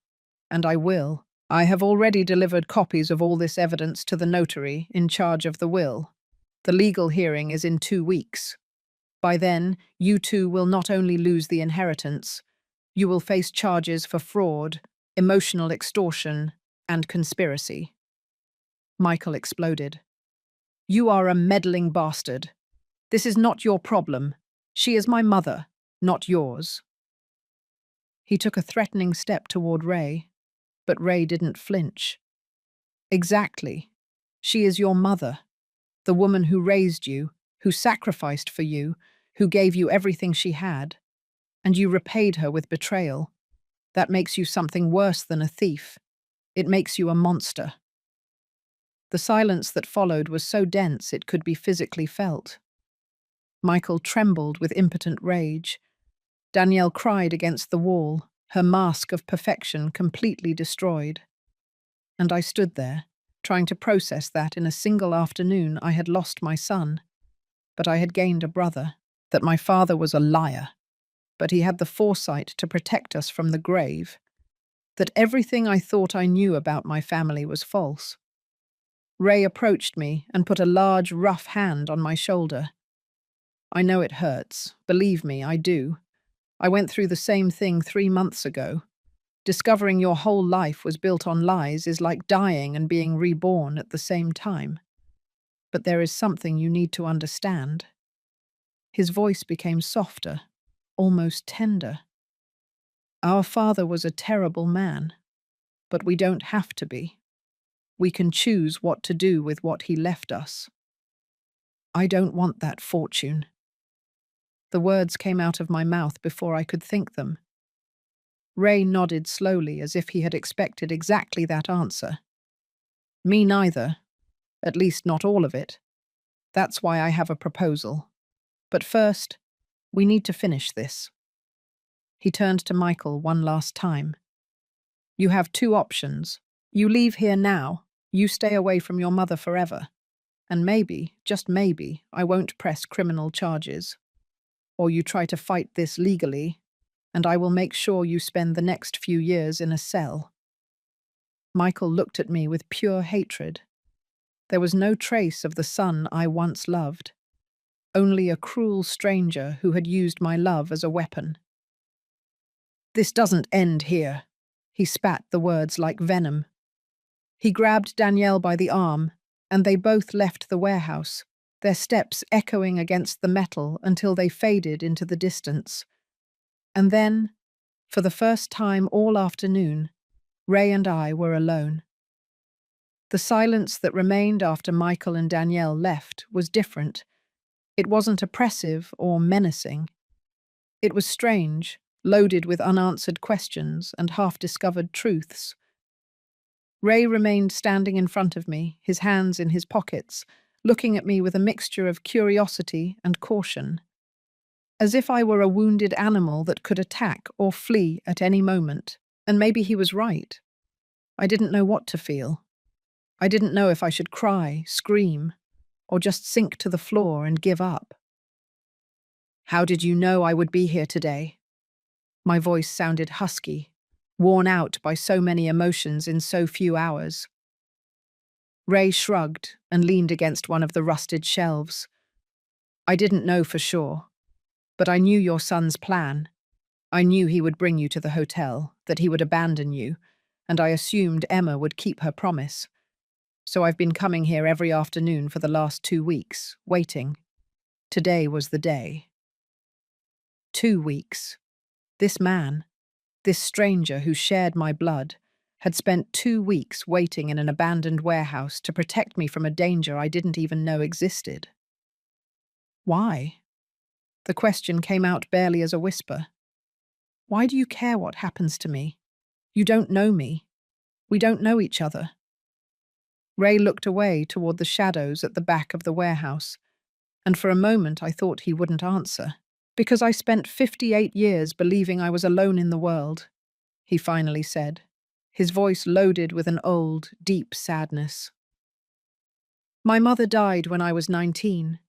A: and I will. I have already delivered copies of all this evidence to the notary in charge of the will. The legal hearing is in 2 weeks. By then, you two will not only lose the inheritance, you will face charges for fraud, emotional extortion, and conspiracy. Michael exploded. You are a meddling bastard. This is not your problem. She is my mother, not yours. He took a threatening step toward Ray, but Ray didn't flinch. Exactly. She is your mother, the woman who raised you, who sacrificed for you, who gave you everything she had, and you repaid her with betrayal. That makes you something worse than a thief. It makes you a monster. The silence that followed was so dense it could be physically felt. Michael trembled with impotent rage. Danielle cried against the wall, her mask of perfection completely destroyed. And I stood there, trying to process that in a single afternoon I had lost my son, but I had gained a brother, that my father was a liar, but he had the foresight to protect us from the grave, that everything I thought I knew about my family was false. Ray approached me and put a large, rough hand on my shoulder. I know it hurts. Believe me, I do. I went through the same thing 3 months ago. Discovering your whole life was built on lies is like dying and being reborn at the same time. But there is something you need to understand. His voice became softer, almost tender. Our father was a terrible man, but we don't have to be. We can choose what to do with what he left us. I don't want that fortune. The words came out of my mouth before I could think them. Ray nodded slowly as if he had expected exactly that answer. Me neither. At least not all of it. That's why I have a proposal. But first, we need to finish this. He turned to Michael one last time. You have 2 options. You leave here now. You stay away from your mother forever. And maybe, just maybe, I won't press criminal charges. Or you try to fight this legally, and I will make sure you spend the next few years in a cell. Michael looked at me with pure hatred. There was no trace of the son I once loved. Only a cruel stranger who had used my love as a weapon. This doesn't end here. He spat the words like venom. He grabbed Danielle by the arm, and they both left the warehouse, their steps echoing against the metal until they faded into the distance. And then, for the first time all afternoon, Ray and I were alone. The silence that remained after Michael and Danielle left was different. It wasn't oppressive or menacing. It was strange, loaded with unanswered questions and half-discovered truths. Ray remained standing in front of me, his hands in his pockets, looking at me with a mixture of curiosity and caution. As if I were a wounded animal that could attack or flee at any moment. And maybe he was right. I didn't know what to feel. I didn't know if I should cry, scream, or just sink to the floor and give up. How did you know I would be here today? My voice sounded husky, worn out by so many emotions in so few hours. Ray shrugged and leaned against one of the rusted shelves. I didn't know for sure, but I knew your son's plan. I knew he would bring you to the hotel, that he would abandon you, and I assumed Emma would keep her promise. So I've been coming here every afternoon for the last 2 weeks, waiting. Today was the day. 2 weeks. This man, this stranger who shared my blood, had spent 2 weeks waiting in an abandoned warehouse to protect me from a danger I didn't even know existed. Why? The question came out barely as a whisper. Why do you care what happens to me? You don't know me. We don't know each other. Ray looked away toward the shadows at the back of the warehouse, and for a moment I thought he wouldn't answer. Because I spent 58 years believing I was alone in the world, he finally said, his voice loaded with an old, deep sadness. My mother died when I was 19.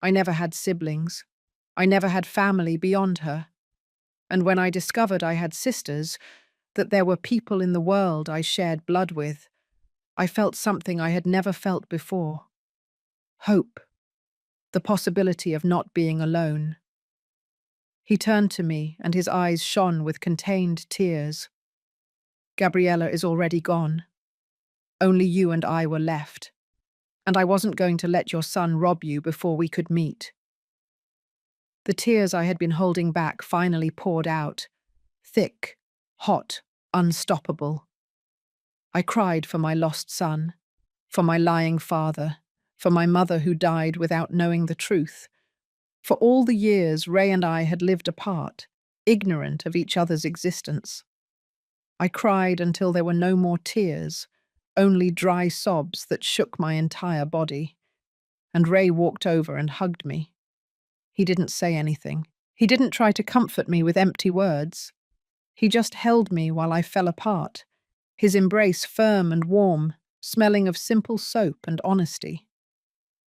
A: I never had siblings. I never had family beyond her. And when I discovered I had sisters, that there were people in the world I shared blood with, I felt something I had never felt before. Hope. The possibility of not being alone. He turned to me, and his eyes shone with contained tears. Gabriella is already gone. Only you and I were left. And I wasn't going to let your son rob you before we could meet. The tears I had been holding back finally poured out, thick, hot, unstoppable. I cried for my lost son, for my lying father, for my mother who died without knowing the truth, for all the years Ray and I had lived apart, ignorant of each other's existence. I cried until there were no more tears, only dry sobs that shook my entire body. And Ray walked over and hugged me. He didn't say anything. He didn't try to comfort me with empty words. He just held me while I fell apart, his embrace firm and warm, smelling of simple soap and honesty.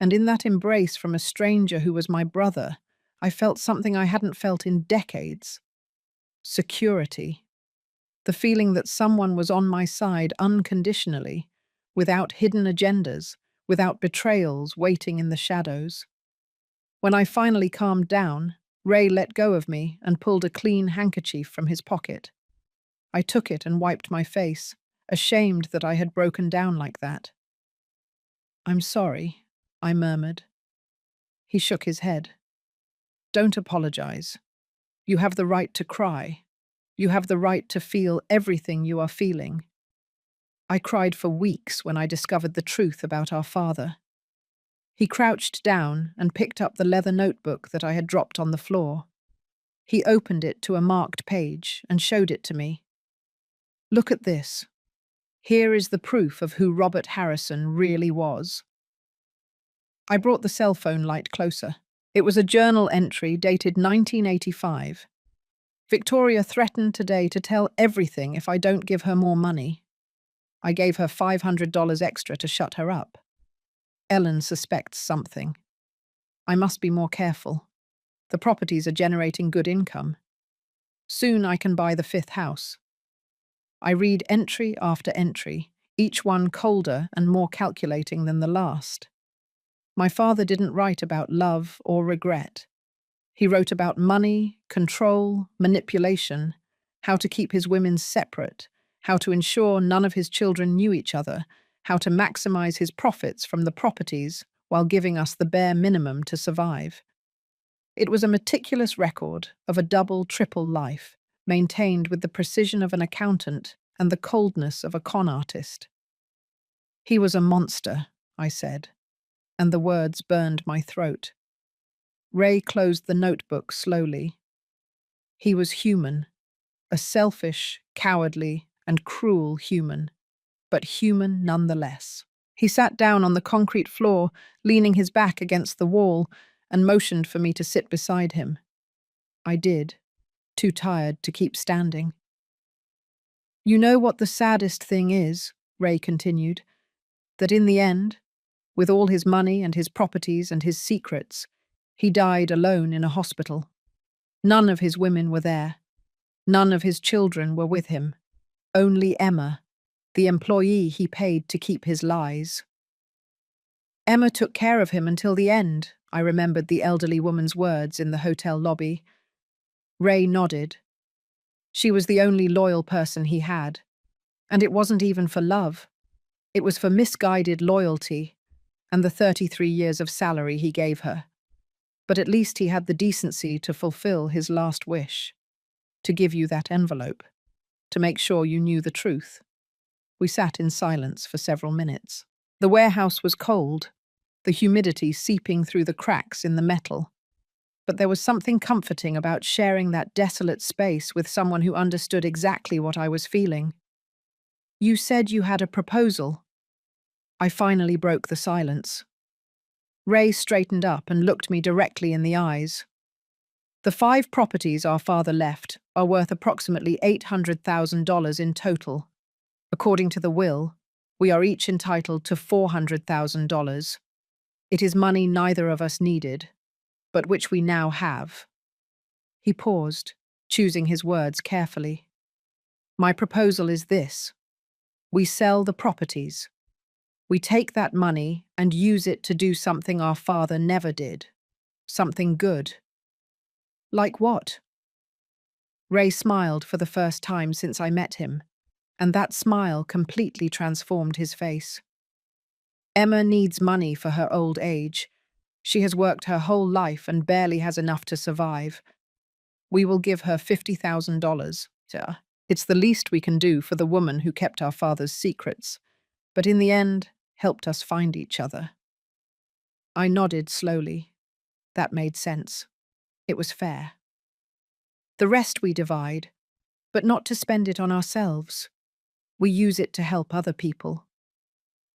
A: And in that embrace from a stranger who was my brother, I felt something I hadn't felt in decades. Security. The feeling that someone was on my side unconditionally, without hidden agendas, without betrayals waiting in the shadows. When I finally calmed down, Ray let go of me and pulled a clean handkerchief from his pocket. I took it and wiped my face, ashamed that I had broken down like that. I'm sorry, I murmured. He shook his head. Don't apologize. You have the right to cry. You have the right to feel everything you are feeling. I cried for weeks when I discovered the truth about our father. He crouched down and picked up the leather notebook that I had dropped on the floor. He opened it to a marked page and showed it to me. Look at this. Here is the proof of who Robert Harrison really was. I brought the cell phone light closer. It was a journal entry dated 1985. Victoria threatened today to tell everything if I don't give her more money. I gave her $500 extra to shut her up. Ellen suspects something. I must be more careful. The properties are generating good income. Soon I can buy the 5th house. I read entry after entry, each one colder and more calculating than the last. My father didn't write about love or regret. He wrote about money, control, manipulation, how to keep his women separate, how to ensure none of his children knew each other, how to maximize his profits from the properties while giving us the bare minimum to survive. It was a meticulous record of a double, triple life, maintained with the precision of an accountant and the coldness of a con artist. He was a monster, I said, and the words burned my throat. Ray closed the notebook slowly. He was human, a selfish, cowardly, and cruel human, but human nonetheless. He sat down on the concrete floor, leaning his back against the wall, and motioned for me to sit beside him. I did, too tired to keep standing. You know what the saddest thing is, Ray continued, that in the end, with all his money and his properties and his secrets, he died alone in a hospital. None of his women were there. None of his children were with him. Only Emma, the employee he paid to keep his lies. Emma took care of him until the end, I remembered the elderly woman's words in the hotel lobby. Ray nodded. She was the only loyal person he had. And it wasn't even for love. It was for misguided loyalty and the 33 years of salary he gave her. But at least he had the decency to fulfill his last wish, to give you that envelope, to make sure you knew the truth. We sat in silence for several minutes. The warehouse was cold, the humidity seeping through the cracks in the metal. But there was something comforting about sharing that desolate space with someone who understood exactly what I was feeling. You said you had a proposal. I finally broke the silence. Ray straightened up and looked me directly in the eyes. The 5 properties our father left are worth approximately $800,000 in total. According to the will, we are each entitled to $400,000. It is money neither of us needed, but which we now have. He paused, choosing his words carefully. My proposal is this. We sell the properties. We take that money and use it to do something our father never did. Something good. Like what? Ray smiled for the first time since I met him, and that smile completely transformed his face. Emma needs money for her old age. She has worked her whole life and barely has enough to survive. We will give her $50,000. It's the least we can do for the woman who kept our father's secrets, but in the end, helped us find each other. I nodded slowly. That made sense. It was fair. The rest we divide, but not to spend it on ourselves. We use it to help other people.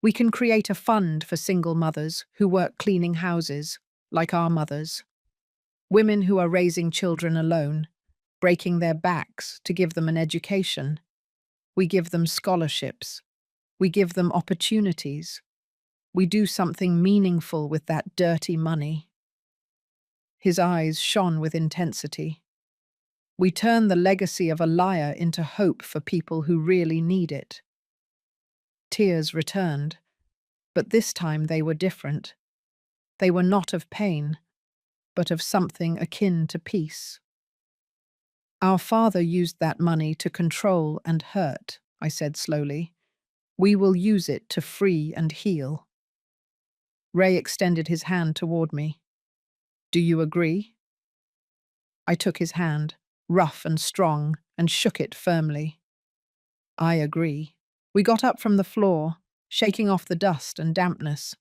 A: We can create a fund for single mothers who work cleaning houses, like our mothers. Women who are raising children alone, breaking their backs to give them an education. We give them scholarships. We give them opportunities. We do something meaningful with that dirty money. His eyes shone with intensity. We turn the legacy of a liar into hope for people who really need it. Tears returned, but this time they were different. They were not of pain, but of something akin to peace. Our father used that money to control and hurt, I said slowly. We will use it to free and heal. Ray extended his hand toward me. Do you agree? I took his hand, rough and strong, and shook it firmly. I agree. We got up from the floor, shaking off the dust and dampness.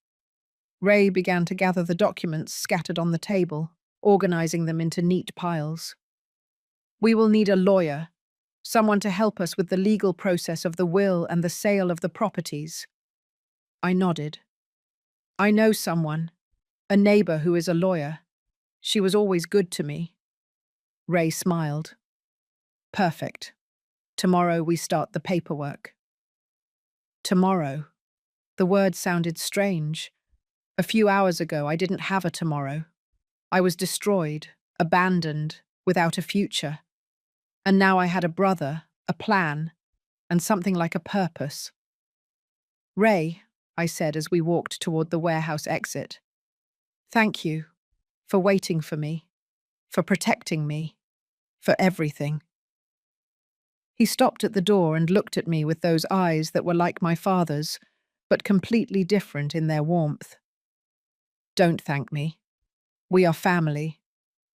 A: Ray began to gather the documents scattered on the table, organizing them into neat piles. We will need a lawyer, someone to help us with the legal process of the will and the sale of the properties. I nodded. I know someone, a neighbor who is a lawyer. She was always good to me. Ray smiled. Perfect. Tomorrow we start the paperwork. Tomorrow. The word sounded strange. A few hours ago, I didn't have a tomorrow. I was destroyed, abandoned, without a future. And now I had a brother, a plan, and something like a purpose. Ray, I said as we walked toward the warehouse exit. Thank you for waiting for me, for protecting me, for everything. He stopped at the door and looked at me with those eyes that were like my father's, but completely different in their warmth. Don't thank me. We are family,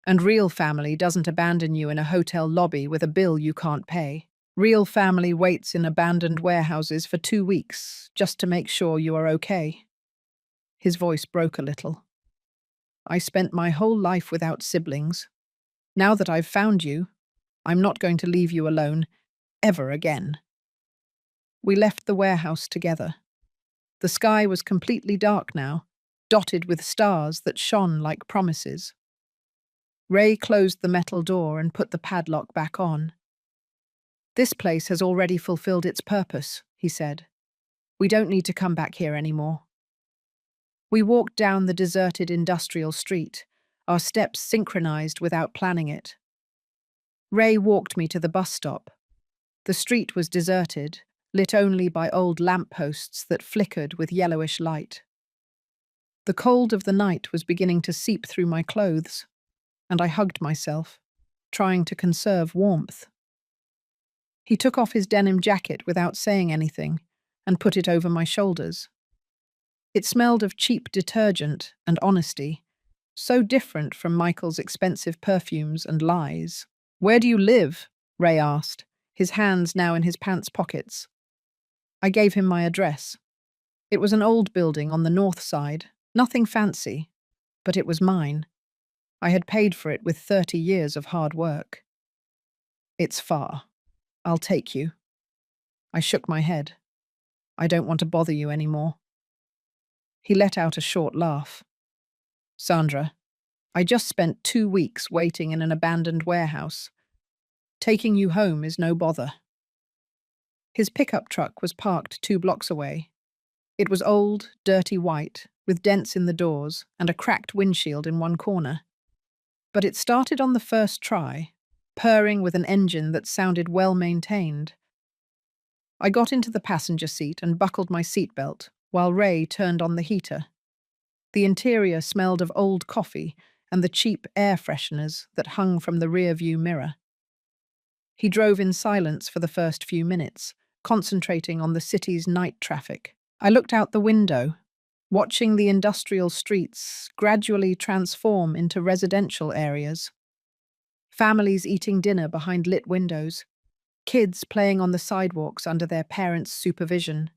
A: and real family doesn't abandon you in a hotel lobby with a bill you can't pay. Real family waits in abandoned warehouses for 2 weeks just to make sure you are okay. His voice broke a little. I spent my whole life without siblings. Now that I've found you, I'm not going to leave you alone, ever again. We left the warehouse together. The sky was completely dark now, dotted with stars that shone like promises. Ray closed the metal door and put the padlock back on. This place has already fulfilled its purpose, he said. We don't need to come back here anymore. We walked down the deserted industrial street, our steps synchronized without planning it. Ray walked me to the bus stop. The street was deserted, lit only by old lampposts that flickered with yellowish light. The cold of the night was beginning to seep through my clothes, and I hugged myself, trying to conserve warmth. He took off his denim jacket without saying anything, and put it over my shoulders. It smelled of cheap detergent and honesty, so different from Michael's expensive perfumes and lies. "Where do you live?" Ray asked, his hands now in his pants pockets. I gave him my address. It was an old building on the north side, nothing fancy, but it was mine. I had paid for it with 30 years of hard work. "It's far. I'll take you." I shook my head. "I don't want to bother you anymore." He let out a short laugh. "Sandra, I just spent 2 weeks waiting in an abandoned warehouse. Taking you home is no bother." His pickup truck was parked 2 blocks away. It was old, dirty white, with dents in the doors and a cracked windshield in one corner. But it started on the first try, purring with an engine that sounded well maintained. I got into the passenger seat and buckled my seatbelt, while Ray turned on the heater. The interior smelled of old coffee and the cheap air fresheners that hung from the rear-view mirror. He drove in silence for the first few minutes, concentrating on the city's night traffic. I looked out the window, watching the industrial streets gradually transform into residential areas. Families eating dinner behind lit windows, kids playing on the sidewalks under their parents' supervision.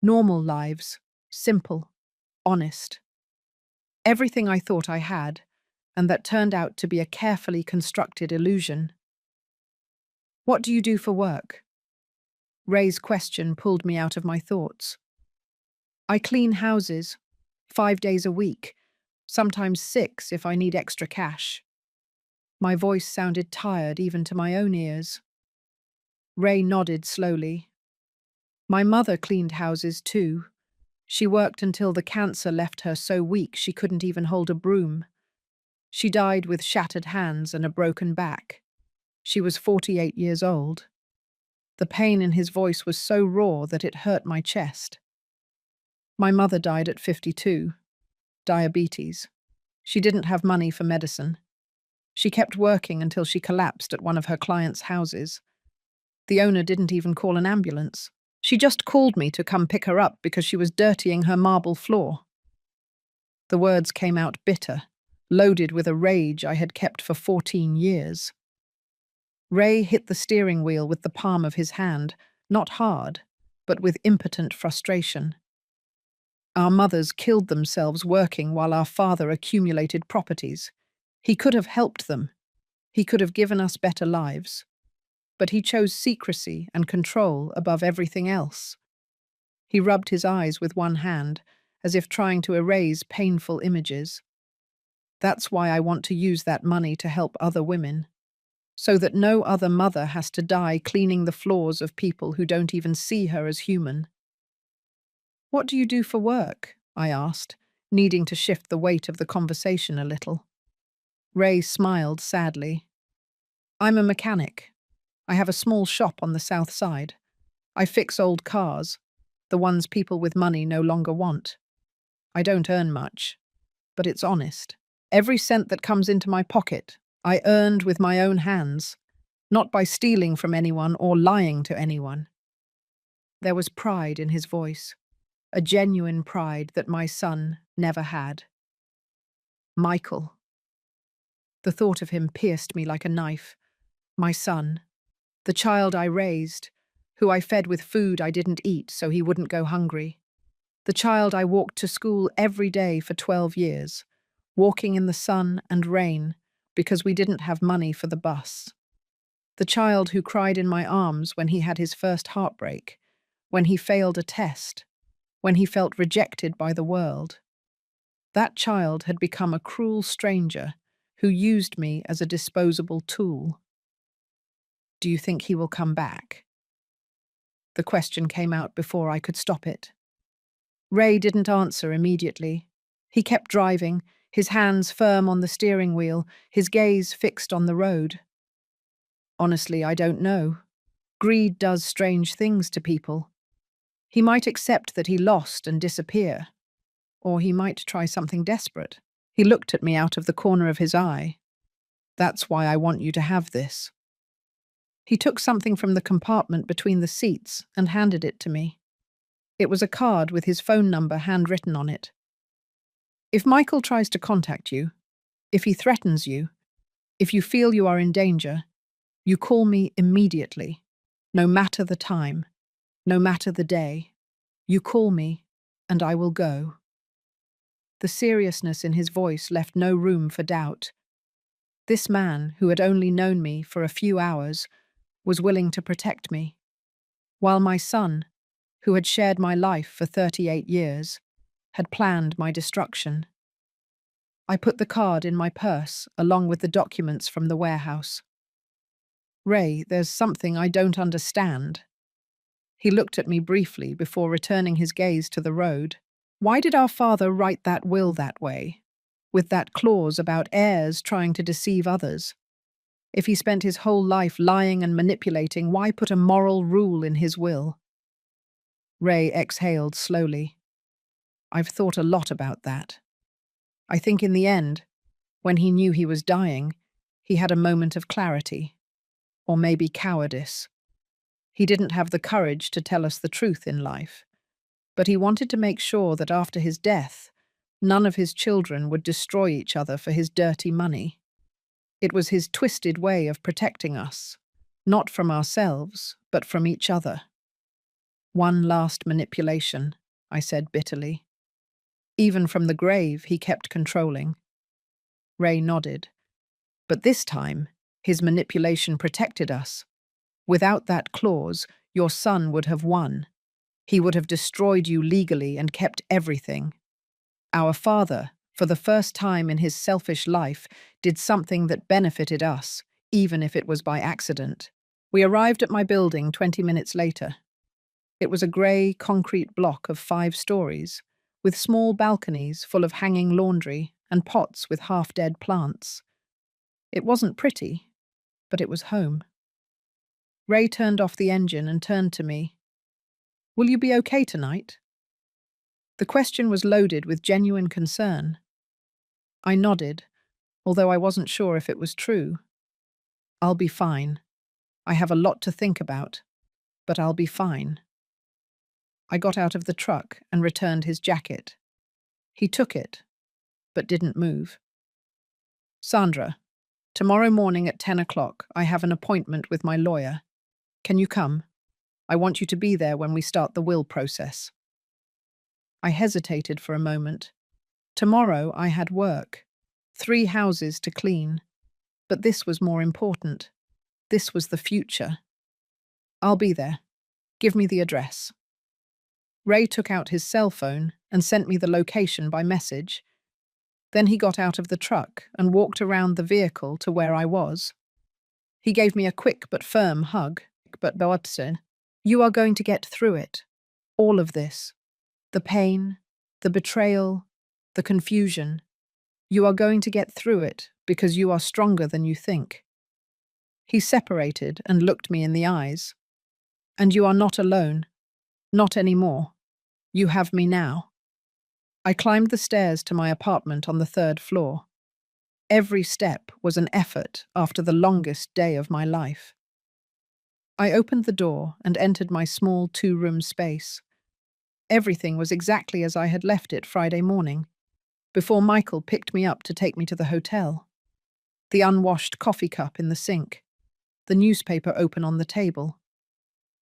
A: Normal lives, simple, honest. Everything I thought I had, and that turned out to be a carefully constructed illusion. "What do you do for work?" Ray's question pulled me out of my thoughts. "I clean houses, 5 days a week, sometimes 6 if I need extra cash." My voice sounded tired even to my own ears. Ray nodded slowly. "My mother cleaned houses too. She worked until the cancer left her so weak she couldn't even hold a broom. She died with shattered hands and a broken back. She was 48 years old." The pain in his voice was so raw that it hurt my chest. "My mother died at 52. Diabetes. She didn't have money for medicine. She kept working until she collapsed at one of her clients' houses. The owner didn't even call an ambulance. She just called me to come pick her up because she was dirtying her marble floor." The words came out bitter, loaded with a rage I had kept for 14 years. Ray hit the steering wheel with the palm of his hand, not hard, but with impotent frustration. "Our mothers killed themselves working while our father accumulated properties. He could have helped them. He could have given us better lives. But he chose secrecy and control above everything else." He rubbed his eyes with one hand, as if trying to erase painful images. "That's why I want to use that money to help other women, so that no other mother has to die cleaning the floors of people who don't even see her as human." "What do you do for work?" I asked, needing to shift the weight of the conversation a little. Ray smiled sadly. "I'm a mechanic. I have a small shop on the south side. I fix old cars, the ones people with money no longer want. I don't earn much, but it's honest. Every cent that comes into my pocket, I earned with my own hands, not by stealing from anyone or lying to anyone." There was pride in his voice, a genuine pride that my son never had. Michael. The thought of him pierced me like a knife. My son, the child I raised, who I fed with food I didn't eat so he wouldn't go hungry. The child I walked to school every day for 12 years, walking in the sun and rain because we didn't have money for the bus. The child who cried in my arms when he had his first heartbreak, when he failed a test, when he felt rejected by the world. That child had become a cruel stranger who used me as a disposable tool. "Do you think he will come back?" The question came out before I could stop it. Ray didn't answer immediately. He kept driving, his hands firm on the steering wheel, his gaze fixed on the road. "Honestly, I don't know. Greed does strange things to people. He might accept that he lost and disappear, or he might try something desperate." He looked at me out of the corner of his eye. "That's why I want you to have this." He took something from the compartment between the seats and handed it to me. It was a card with his phone number handwritten on it. If Michael tries to contact you, if he threatens you, if you feel you are in danger, you call me immediately, no matter the time, no matter the day. You call me, and I will go. The seriousness in his voice left no room for doubt. This man, who had only known me for a few hours, was willing to protect me, while my son, who had shared my life for 38 years, had planned my destruction. I put the card in my purse along with the documents from the warehouse. Ray, there's something I don't understand. He looked at me briefly before returning his gaze to the road. Why did our father write that will that way, with that clause about heirs trying to deceive others? If he spent his whole life lying and manipulating, why put a moral rule in his will? Ray exhaled slowly. I've thought a lot about that. I think in the end, when he knew he was dying, he had a moment of clarity, or maybe cowardice. He didn't have the courage to tell us the truth in life, but he wanted to make sure that after his death, none of his children would destroy each other for his dirty money. It was his twisted way of protecting us, not from ourselves, but from each other. One last manipulation, I said bitterly. Even from the grave, he kept controlling. Ray nodded. But this time, his manipulation protected us. Without that clause, your son would have won. He would have destroyed you legally and kept everything. Our father, for the first time in his selfish life, did something that benefited us, even if it was by accident. We arrived at my building 20 minutes later. It was a grey, concrete block of 5 stories, with small balconies full of hanging laundry and pots with half-dead plants. It wasn't pretty, but it was home. Ray turned off the engine and turned to me. Will you be okay tonight? The question was loaded with genuine concern. I nodded, although I wasn't sure if it was true. I'll be fine. I have a lot to think about, but I'll be fine. I got out of the truck and returned his jacket. He took it, but didn't move. Sandra, tomorrow morning at 10 o'clock, I have an appointment with my lawyer. Can you come? I want you to be there when we start the will process. I hesitated for a moment. Tomorrow I had work, 3 houses to clean. But this was more important. This was the future. I'll be there. Give me the address. Ray took out his cell phone and sent me the location by message. Then he got out of the truck and walked around the vehicle to where I was. He gave me a quick but firm hug. But Boatsen, you are going to get through it. All of this. The pain, the betrayal, the confusion. You are going to get through it because you are stronger than you think. He separated and looked me in the eyes. And you are not alone. Not anymore. You have me now. I climbed the stairs to my apartment on the 3rd floor. Every step was an effort after the longest day of my life. I opened the door and entered my small 2-room space. Everything was exactly as I had left it Friday morning, before Michael picked me up to take me to the hotel. The unwashed coffee cup in the sink, the newspaper open on the table,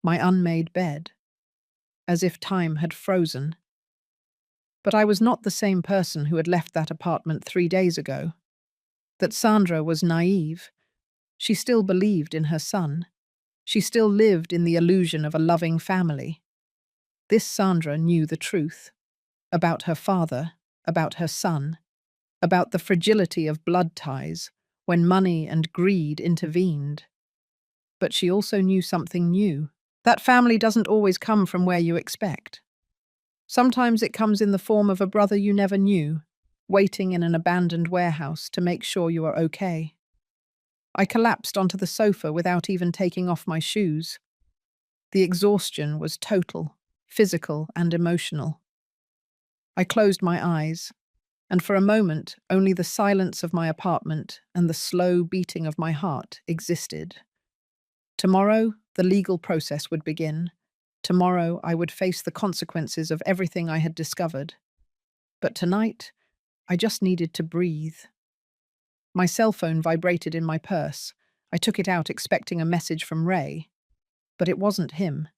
A: my unmade bed, as if time had frozen. But I was not the same person who had left that apartment 3 days ago. That Sandra was naive. She still believed in her son. She still lived in the illusion of a loving family. This Sandra knew the truth. About her father, about her son, about the fragility of blood ties when money and greed intervened. But she also knew something new. That family doesn't always come from where you expect. Sometimes it comes in the form of a brother you never knew, waiting in an abandoned warehouse to make sure you are okay. I collapsed onto the sofa without even taking off my shoes. The exhaustion was total, physical and emotional. I closed my eyes, and for a moment only the silence of my apartment and the slow beating of my heart existed. Tomorrow, the legal process would begin. Tomorrow I would face the consequences of everything I had discovered. But tonight, I just needed to breathe. My cell phone vibrated in my purse. I took it out expecting a message from Ray. But it wasn't him.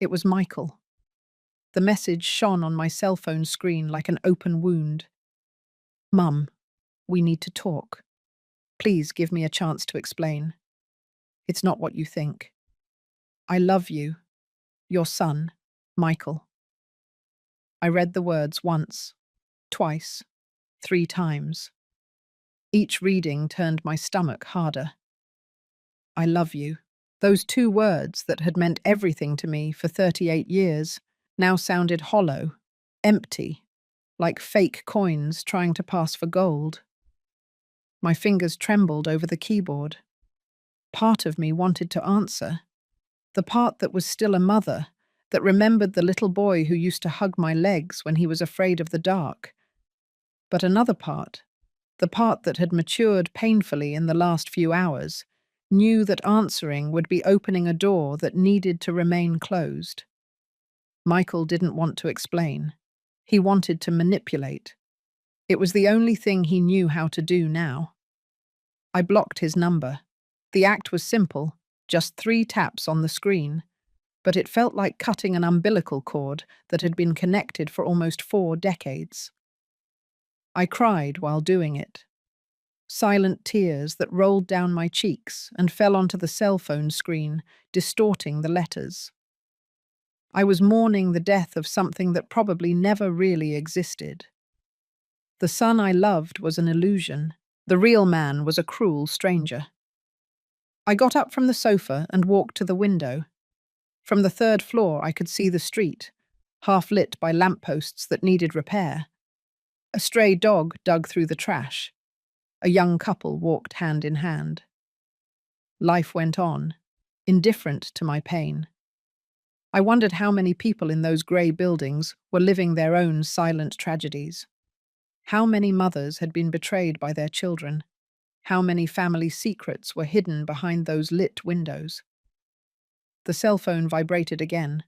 A: It was Michael. The message shone on my cell phone screen like an open wound. Mum, we need to talk. Please give me a chance to explain. It's not what you think. I love you. Your son, Michael. I read the words once, twice, 3 times. Each reading turned my stomach harder. I love you. Those 2 words that had meant everything to me for 38 years now sounded hollow, empty, like fake coins trying to pass for gold. My fingers trembled over the keyboard. Part of me wanted to answer. The part that was still a mother, that remembered the little boy who used to hug my legs when he was afraid of the dark. But another part, the part that had matured painfully in the last few hours, knew that answering would be opening a door that needed to remain closed. Michael didn't want to explain. He wanted to manipulate. It was the only thing he knew how to do now. I blocked his number. The act was simple, just 3 taps on the screen, but it felt like cutting an umbilical cord that had been connected for almost 4 decades. I cried while doing it. Silent tears that rolled down my cheeks and fell onto the cell phone screen, distorting the letters. I was mourning the death of something that probably never really existed. The son I loved was an illusion. The real man was a cruel stranger. I got up from the sofa and walked to the window. From the 3rd floor I could see the street, half lit by lampposts that needed repair. A stray dog dug through the trash. A young couple walked hand in hand. Life went on, indifferent to my pain. I wondered how many people in those grey buildings were living their own silent tragedies. How many mothers had been betrayed by their children? How many family secrets were hidden behind those lit windows? The cell phone vibrated again.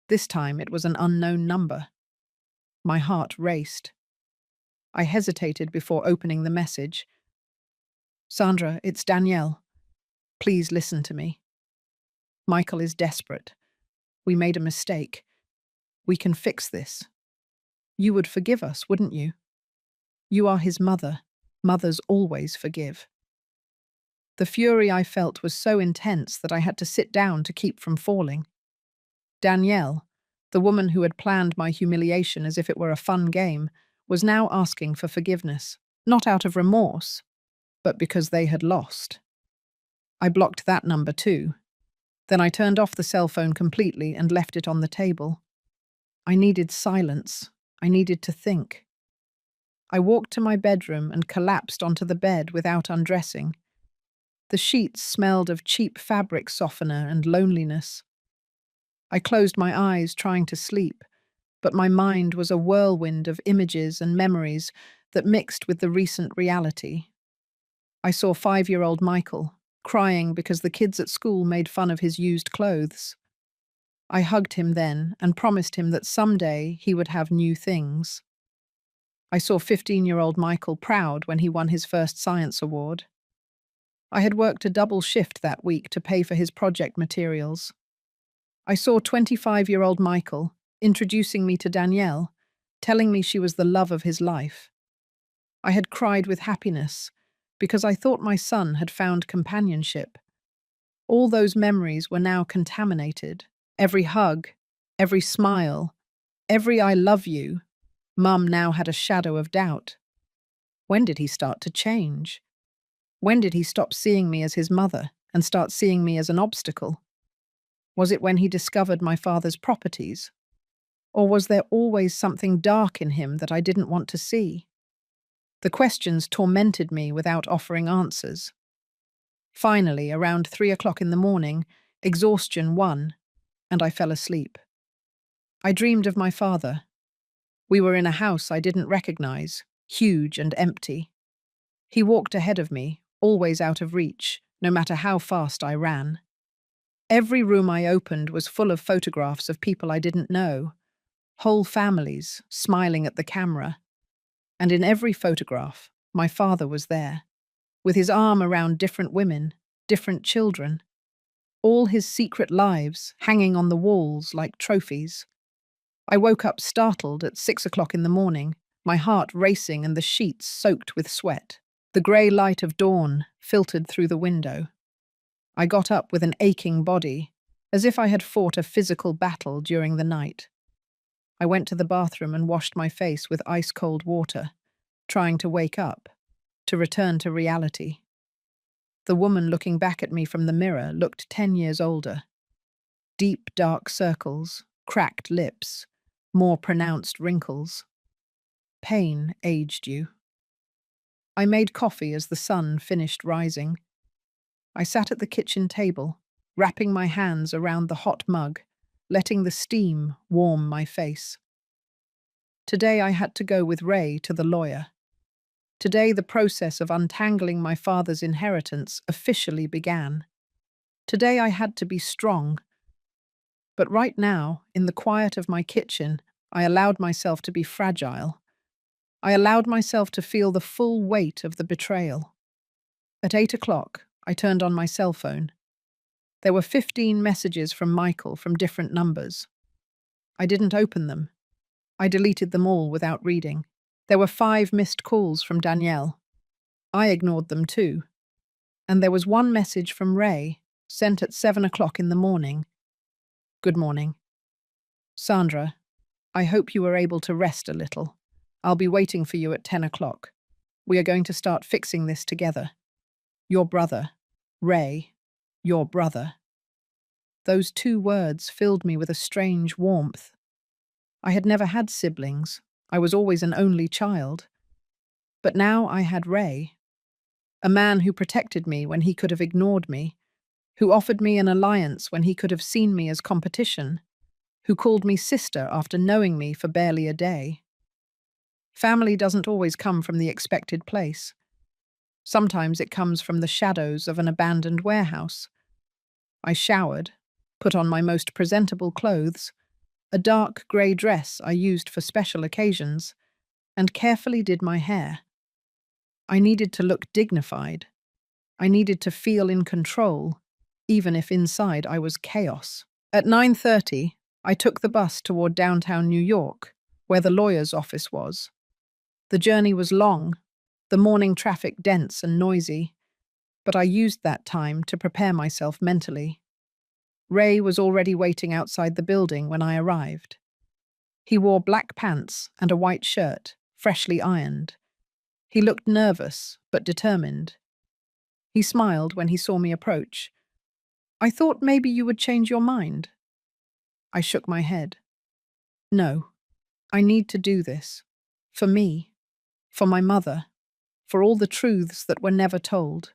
A: This time it was an unknown number. My heart raced. I hesitated before opening the message. Sandra, it's Danielle. Please listen to me. Michael is desperate. We made a mistake. We can fix this. You would forgive us, wouldn't you? You are his mother. Mothers always forgive. The fury I felt was so intense that I had to sit down to keep from falling. Danielle, the woman who had planned my humiliation as if it were a fun game, was now asking for forgiveness, not out of remorse, but because they had lost. I blocked that number too. Then I turned off the cell phone completely and left it on the table. I needed silence. I needed to think. I walked to my bedroom and collapsed onto the bed without undressing. The sheets smelled of cheap fabric softener and loneliness. I closed my eyes trying to sleep, but my mind was a whirlwind of images and memories that mixed with the recent reality. I saw 5-year-old Michael, crying because the kids at school made fun of his used clothes. I hugged him then and promised him that someday he would have new things. I saw 15-year-old Michael proud when he won his first science award. I had worked a double shift that week to pay for his project materials. I saw 25-year-old Michael introducing me to Danielle, telling me she was the love of his life. I had cried with happiness because I thought my son had found companionship. All those memories were now contaminated. Every hug, every smile, every I love you, Mum now had a shadow of doubt. When did he start to change? When did he stop seeing me as his mother and start seeing me as an obstacle? Was it when he discovered my father's properties? Or was there always something dark in him that I didn't want to see? The questions tormented me without offering answers. Finally, around 3 o'clock in the morning, exhaustion won, and I fell asleep. I dreamed of my father. We were in a house I didn't recognize, huge and empty. He walked ahead of me, always out of reach, no matter how fast I ran. Every room I opened was full of photographs of people I didn't know, whole families smiling at the camera. And in every photograph, my father was there, with his arm around different women, different children, all his secret lives hanging on the walls like trophies. I woke up startled at 6 o'clock in the morning, my heart racing and the sheets soaked with sweat. The grey light of dawn filtered through the window. I got up with an aching body, as if I had fought a physical battle during the night. I went to the bathroom and washed my face with ice-cold water, trying to wake up, to return to reality. The woman looking back at me from the mirror looked 10 years older. Deep, dark circles, cracked lips, more pronounced wrinkles. Pain aged you. I made coffee as the sun finished rising. I sat at the kitchen table, wrapping my hands around the hot mug, letting the steam warm my face. Today I had to go with Ray to the lawyer. Today the process of untangling my father's inheritance officially began. Today I had to be strong. But right now, in the quiet of my kitchen, I allowed myself to be fragile. I allowed myself to feel the full weight of the betrayal. At 8 o'clock, I turned on my cell phone. There were 15 messages from Michael from different numbers. I didn't open them. I deleted them all without reading. There were 5 missed calls from Danielle. I ignored them too. And there was one message from Ray, sent at 7 o'clock in the morning. Good morning. Sandra, I hope you were able to rest a little. I'll be waiting for you at 10 o'clock. We are going to start fixing this together. Your brother, Ray, your brother. Those 2 words filled me with a strange warmth. I had never had siblings. I was always an only child. But now I had Ray, a man who protected me when he could have ignored me, who offered me an alliance when he could have seen me as competition, who called me sister after knowing me for barely a day. Family doesn't always come from the expected place. Sometimes it comes from the shadows of an abandoned warehouse. I showered, put on my most presentable clothes, a dark grey dress I used for special occasions, and carefully did my hair. I needed to look dignified. I needed to feel in control, even if inside I was chaos. At 9:30, I took the bus toward downtown New York, where the lawyer's office was. The journey was long, the morning traffic dense and noisy, but I used that time to prepare myself mentally. Ray was already waiting outside the building when I arrived. He wore black pants and a white shirt, freshly ironed. He looked nervous, but determined. He smiled when he saw me approach. I thought maybe you would change your mind. I shook my head. No, I need to do this. For me. For my mother. For all the truths that were never told.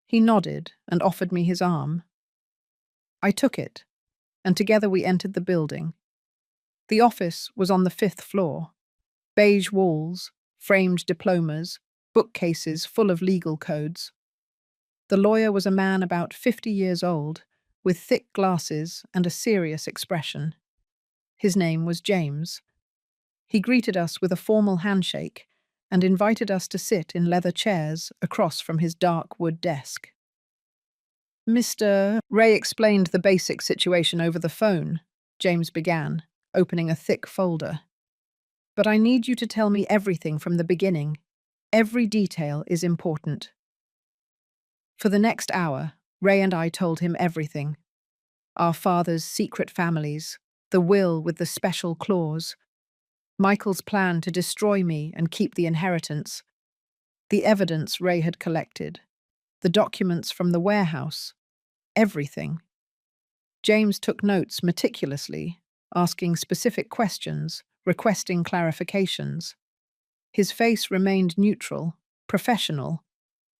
A: He nodded and offered me his arm. I took it, and together we entered the building. The office was on the 5th floor. Beige walls, framed diplomas, bookcases full of legal codes. The lawyer was a man about 50 years old, with thick glasses and a serious expression. His name was James. He greeted us with a formal handshake and invited us to sit in leather chairs across from his dark wood desk. Mr. Ray explained the basic situation over the phone, James began, opening a thick folder. But I need you to tell me everything from the beginning. Every detail is important. For the next hour, Ray and I told him everything. Our father's secret families, the will with the special clause, Michael's plan to destroy me and keep the inheritance, the evidence Ray had collected, the documents from the warehouse, everything. James took notes meticulously, asking specific questions, requesting clarifications. His face remained neutral, professional,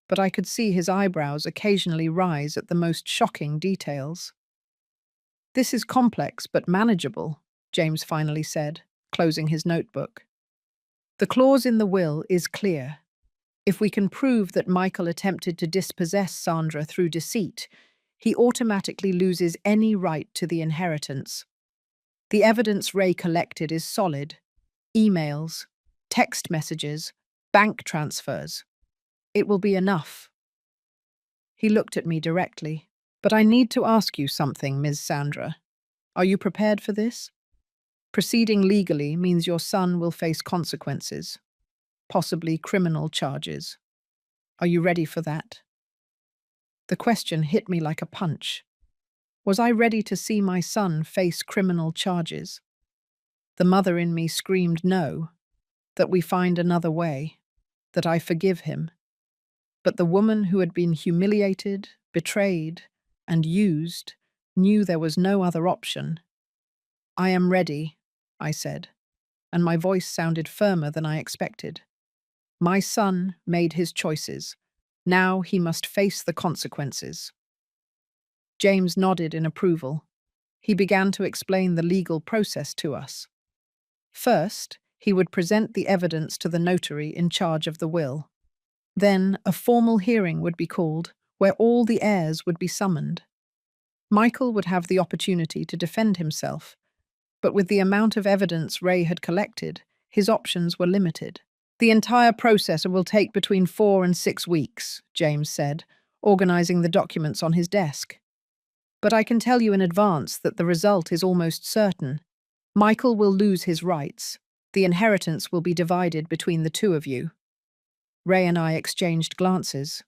A: but I could see his eyebrows occasionally rise at the most shocking details. This is complex but manageable, James finally said, closing his notebook. The clause in the will is clear. If we can prove that Michael attempted to dispossess Sandra through deceit, he automatically loses any right to the inheritance. The evidence Ray collected is solid: emails, text messages, bank transfers. It will be enough. He looked at me directly. But I need to ask you something, Ms. Sandra. Are you prepared for this? Proceeding legally means your son will face consequences, possibly criminal charges. Are you ready for that? The question hit me like a punch. Was I ready to see my son face criminal charges? The mother in me screamed no, that we find another way, that I forgive him. But the woman who had been humiliated, betrayed, and used knew there was no other option. I am ready, I said, and my voice sounded firmer than I expected. My son made his choices. Now he must face the consequences. James nodded in approval. He began to explain the legal process to us. First, he would present the evidence to the notary in charge of the will. Then, a formal hearing would be called, where all the heirs would be summoned. Michael would have the opportunity to defend himself, but with the amount of evidence Ray had collected, his options were limited. The entire process will take between 4 and 6 weeks, James said, organizing the documents on his desk. But I can tell you in advance that the result is almost certain. Michael will lose his rights. The inheritance will be divided between the two of you. Ray and I exchanged glances.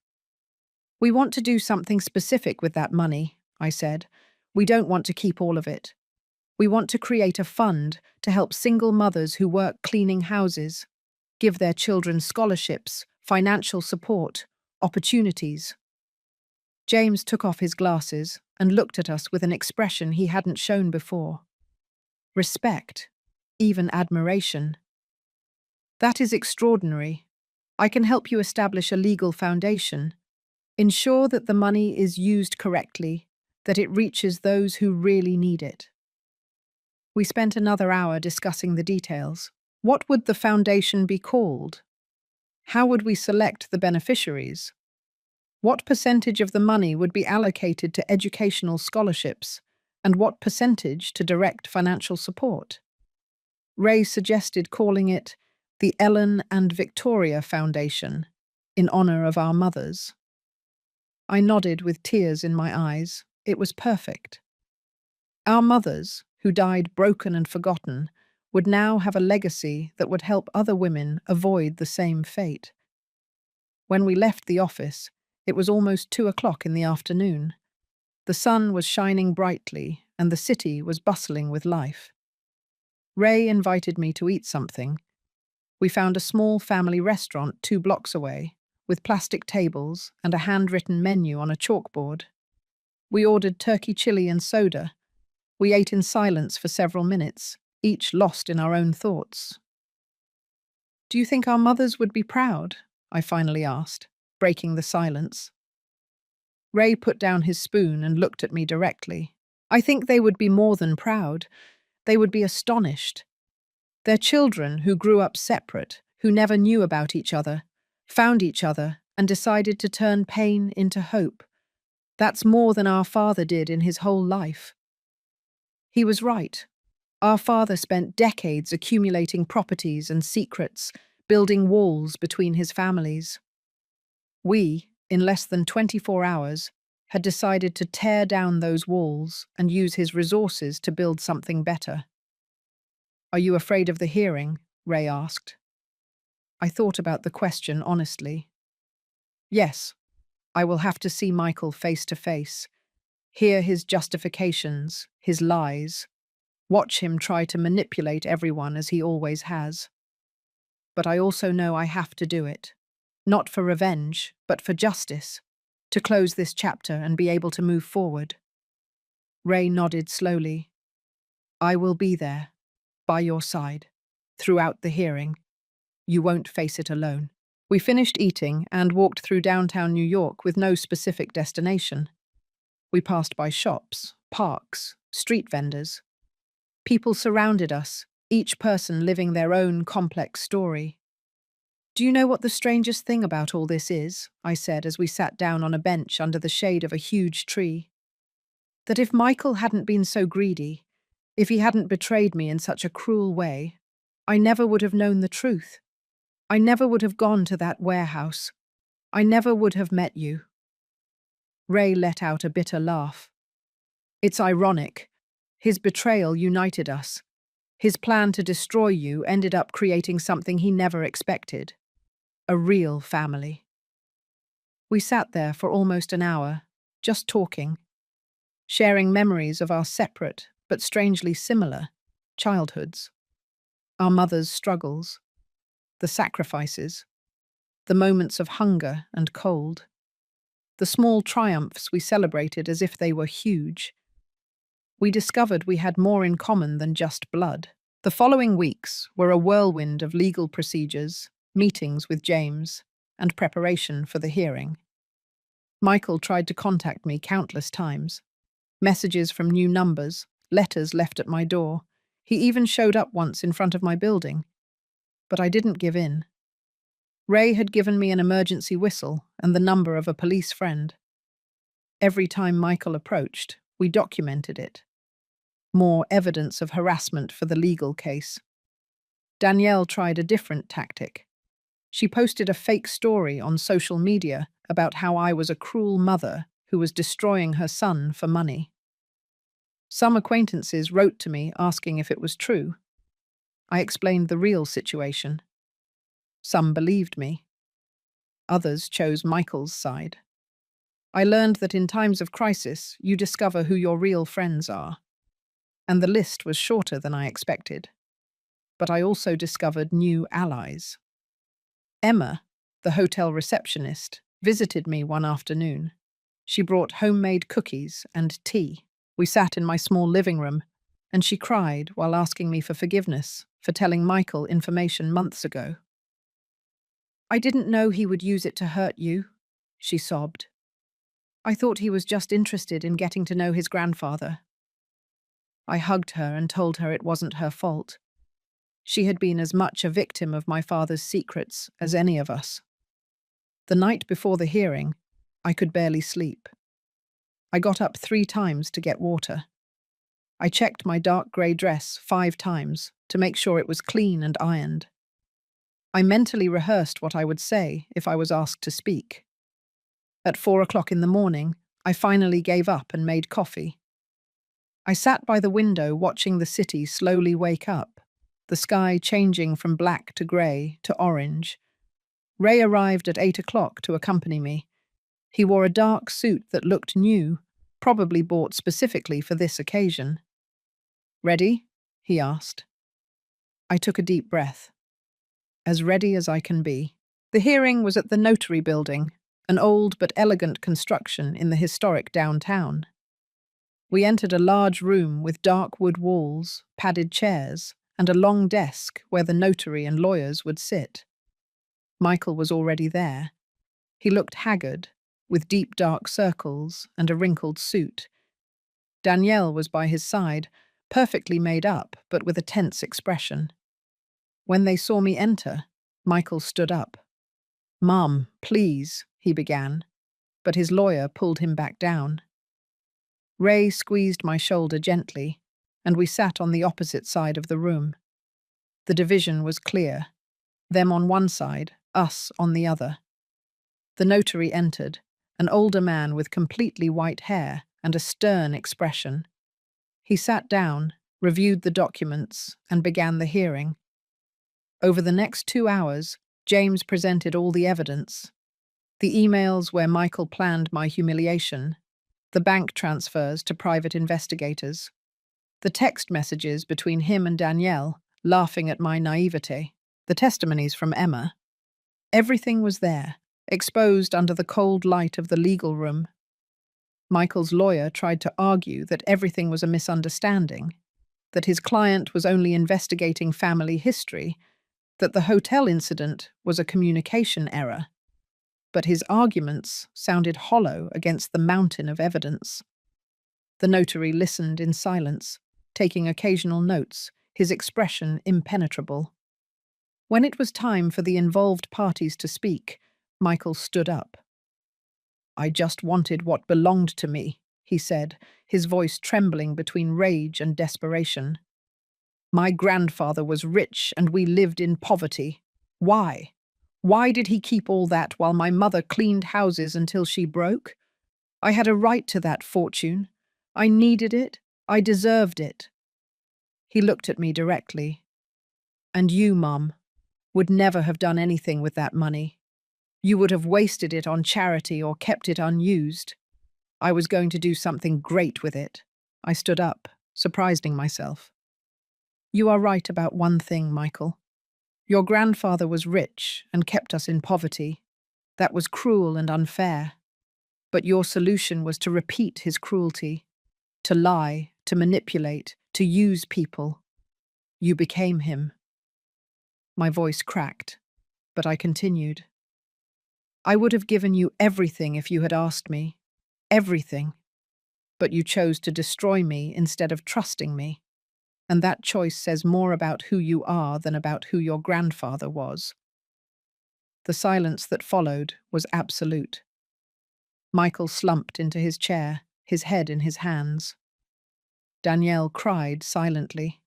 A: We want to do something specific with that money, I said. We don't want to keep all of it. We want to create a fund to help single mothers who work cleaning houses, give their children scholarships, financial support, opportunities. James took off his glasses and looked at us with an expression he hadn't shown before. Respect, even admiration. That is extraordinary. I can help you establish a legal foundation. Ensure that the money is used correctly, that it reaches those who really need it. We spent another hour discussing the details. What would the foundation be called? How would we select the beneficiaries? What percentage of the money would be allocated to educational scholarships, and what percentage to direct financial support? Ray suggested calling it the Ellen and Victoria Foundation, in honor of our mothers. I nodded with tears in my eyes. It was perfect. Our mothers, who died broken and forgotten, would now have a legacy that would help other women avoid the same fate. When we left the office, it was almost 2 o'clock in the afternoon. The sun was shining brightly, and the city was bustling with life. Ray invited me to eat something. We found a small family restaurant 2 blocks away, with plastic tables and a handwritten menu on a chalkboard. We ordered turkey chili and soda. We ate in silence for several minutes, each lost in our own thoughts. "Do you think our mothers would be proud?" I finally asked, breaking the silence. Ray put down his spoon and looked at me directly. "I think they would be more than proud. They would be astonished. Their children, who grew up separate, who never knew about each other, found each other and decided to turn pain into hope. That's more than our father did in his whole life." He was right. Our father spent decades accumulating properties and secrets, building walls between his families. We, in less than 24 hours, had decided to tear down those walls and use his resources to build something better. "Are you afraid of the hearing?" Ray asked. I thought about the question honestly. Yes, I will have to see Michael face to face, hear his justifications, his lies, watch him try to manipulate everyone as he always has. But I also know I have to do it, not for revenge, but for justice, to close this chapter and be able to move forward. Ray nodded slowly. "I will be there, by your side, throughout the hearing. You won't face it alone." We finished eating and walked through downtown New York with no specific destination. We passed by shops, parks, street vendors. People surrounded us, each person living their own complex story. "Do you know what the strangest thing about all this is?" I said as we sat down on a bench under the shade of a huge tree. That if Michael hadn't been so greedy, if he hadn't betrayed me in such a cruel way, I never would have known the truth. I never would have gone to that warehouse. I never would have met you. Ray let out a bitter laugh. It's ironic. His betrayal united us. His plan to destroy you ended up creating something he never expected. A real family. We sat there for almost an hour, just talking, sharing memories of our separate, but strangely similar, childhoods. Our mothers' struggles, the sacrifices, the moments of hunger and cold, the small triumphs we celebrated as if they were huge. We discovered we had more in common than just blood. The following weeks were a whirlwind of legal procedures, meetings with James, and preparation for the hearing. Michael tried to contact me countless times. Messages from new numbers, letters left at my door. He even showed up once in front of my building. But I didn't give in. Ray had given me an emergency whistle and the number of a police friend. Every time Michael approached, we documented it. More evidence of harassment for the legal case. Danielle tried a different tactic. She posted a fake story on social media about how I was a cruel mother who was destroying her son for money. Some acquaintances wrote to me asking if it was true. I explained the real situation. Some believed me. Others chose Michael's side. I learned that in times of crisis, you discover who your real friends are. And the list was shorter than I expected. But I also discovered new allies. Emma, the hotel receptionist, visited me one afternoon. She brought homemade cookies and tea. We sat in my small living room, and she cried while asking me for forgiveness for telling Michael information months ago. I didn't know he would use it to hurt you, she sobbed. I thought he was just interested in getting to know his grandfather. I hugged her and told her it wasn't her fault. She had been as much a victim of my father's secrets as any of us. The night before the hearing, I could barely sleep. I got up 3 times to get water. I checked my dark grey dress 5 times to make sure it was clean and ironed. I mentally rehearsed what I would say if I was asked to speak. At 4 o'clock in the morning, I finally gave up and made coffee. I sat by the window watching the city slowly wake up, the sky changing from black to grey to orange. Ray arrived at 8 o'clock to accompany me. He wore a dark suit that looked new, probably bought specifically for this occasion. "Ready?" he asked. I took a deep breath. As ready as I can be. The hearing was at the Notary Building, an old but elegant construction in the historic downtown. We entered a large room with dark wood walls, padded chairs, and a long desk where the notary and lawyers would sit. Michael was already there. He looked haggard, with deep dark circles and a wrinkled suit. Danielle was by his side, perfectly made up, but with a tense expression. When they saw me enter, Michael stood up. "Mum, please," he began, but his lawyer pulled him back down. Ray squeezed my shoulder gently, and we sat on the opposite side of the room. The division was clear. Them on one side, us on the other. The notary entered, an older man with completely white hair and a stern expression. He sat down, reviewed the documents, and began the hearing. Over the next 2 hours, James presented all the evidence. The emails where Michael planned my humiliation, the bank transfers to private investigators, the text messages between him and Danielle, laughing at my naivete, the testimonies from Emma. Everything was there, exposed under the cold light of the legal room. Michael's lawyer tried to argue that everything was a misunderstanding, that his client was only investigating family history, that the hotel incident was a communication error. But his arguments sounded hollow against the mountain of evidence. The notary listened in silence, taking occasional notes, his expression impenetrable. When it was time for the involved parties to speak, Michael stood up. "I just wanted what belonged to me," he said, his voice trembling between rage and desperation. My grandfather was rich and we lived in poverty. Why? Why did he keep all that while my mother cleaned houses until she broke? I had a right to that fortune. I needed it. I deserved it. He looked at me directly. And you, Mum, would never have done anything with that money. You would have wasted it on charity or kept it unused. I was going to do something great with it. I stood up, surprising myself. You are right about one thing, Michael. Your grandfather was rich and kept us in poverty. That was cruel and unfair. But your solution was to repeat his cruelty, to lie, to manipulate, to use people. You became him. My voice cracked, but I continued. I would have given you everything if you had asked me. Everything. But you chose to destroy me instead of trusting me. And that choice says more about who you are than about who your grandfather was. The silence that followed was absolute. Michael slumped into his chair, his head in his hands. Danielle cried silently.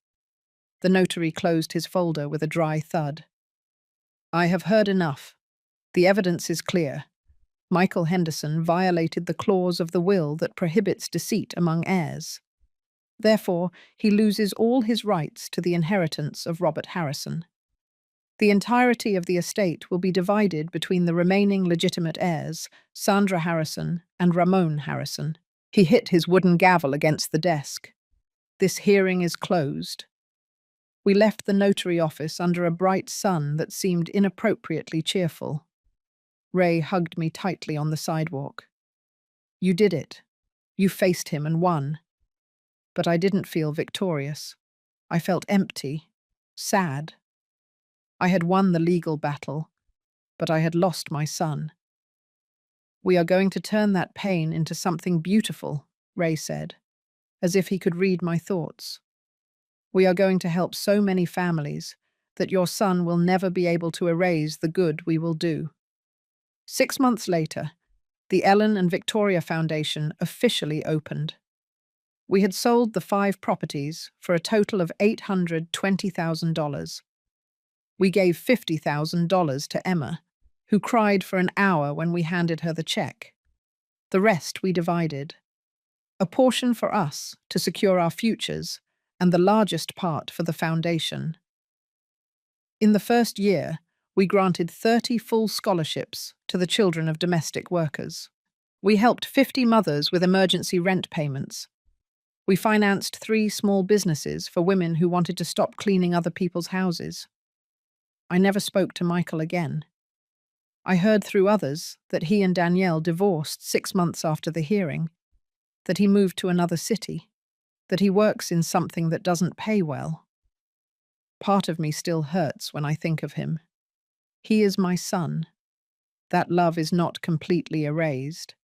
A: The notary closed his folder with a dry thud. I have heard enough. The evidence is clear. Michael Henderson violated the clause of the will that prohibits deceit among heirs. Therefore, he loses all his rights to the inheritance of Robert Harrison. The entirety of the estate will be divided between the remaining legitimate heirs, Sandra Harrison and Ramon Harrison. He hit his wooden gavel against the desk. This hearing is closed. We left the notary office under a bright sun that seemed inappropriately cheerful. Ray hugged me tightly on the sidewalk. You did it. You faced him and won. But I didn't feel victorious. I felt empty, sad. I had won the legal battle, but I had lost my son. We are going to turn that pain into something beautiful, Ray said, as if he could read my thoughts. We are going to help so many families that your son will never be able to erase the good we will do. 6 months later, the Ellen and Victoria Foundation officially opened. We had sold the 5 properties for a total of $820,000. We gave $50,000 to Emma, who cried for an hour when we handed her the check. The rest we divided. A portion for us to secure our futures, and the largest part for the foundation. In the first year, we granted 30 full scholarships to the children of domestic workers. We helped 50 mothers with emergency rent payments. We financed 3 small businesses for women who wanted to stop cleaning other people's houses. I never spoke to Michael again. I heard through others that he and Danielle divorced 6 months after the hearing, that he moved to another city, that he works in something that doesn't pay well. Part of me still hurts when I think of him. He is my son. That love is not completely erased.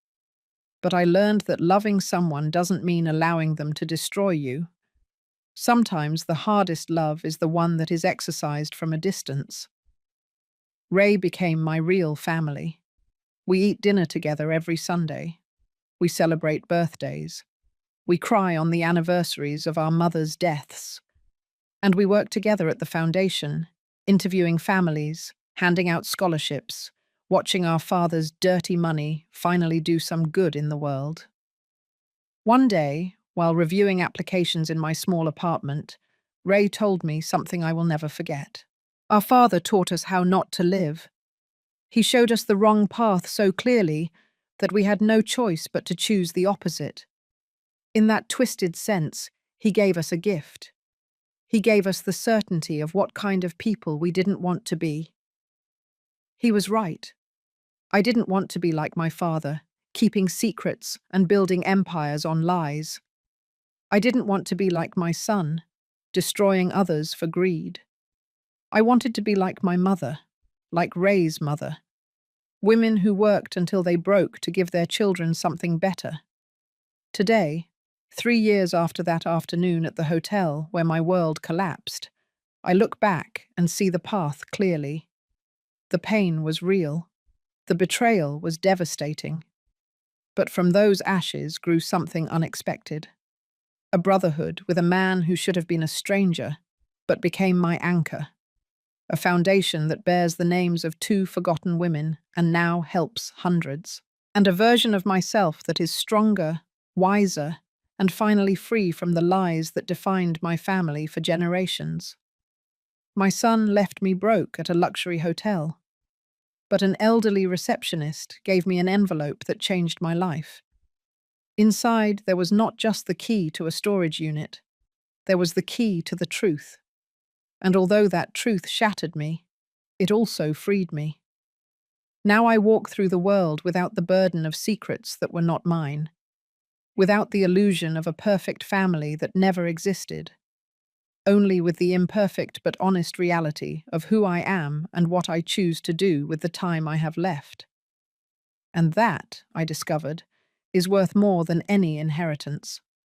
A: But I learned that loving someone doesn't mean allowing them to destroy you. Sometimes the hardest love is the one that is exercised from a distance. Ray became my real family. We eat dinner together every Sunday. We celebrate birthdays. We cry on the anniversaries of our mothers' deaths. And we work together at the foundation, interviewing families, handing out scholarships, watching our father's dirty money finally do some good in the world. One day, while reviewing applications in my small apartment, Ray told me something I will never forget. Our father taught us how not to live. He showed us the wrong path so clearly that we had no choice but to choose the opposite. In that twisted sense, he gave us a gift. He gave us the certainty of what kind of people we didn't want to be. He was right. I didn't want to be like my father, keeping secrets and building empires on lies. I didn't want to be like my son, destroying others for greed. I wanted to be like my mother, like Ray's mother. Women who worked until they broke to give their children something better. Today, 3 years after that afternoon at the hotel where my world collapsed, I look back and see the path clearly. The pain was real. The betrayal was devastating. But from those ashes grew something unexpected. A brotherhood with a man who should have been a stranger, but became my anchor. A foundation that bears the names of two forgotten women and now helps hundreds. And a version of myself that is stronger, wiser, and finally free from the lies that defined my family for generations. My son left me broke at a luxury hotel, but an elderly receptionist gave me an envelope that changed my life. Inside, there was not just the key to a storage unit, there was the key to the truth. And although that truth shattered me, it also freed me. Now I walk through the world without the burden of secrets that were not mine, without the illusion of a perfect family that never existed, only with the imperfect but honest reality of who I am and what I choose to do with the time I have left. And that, I discovered, is worth more than any inheritance.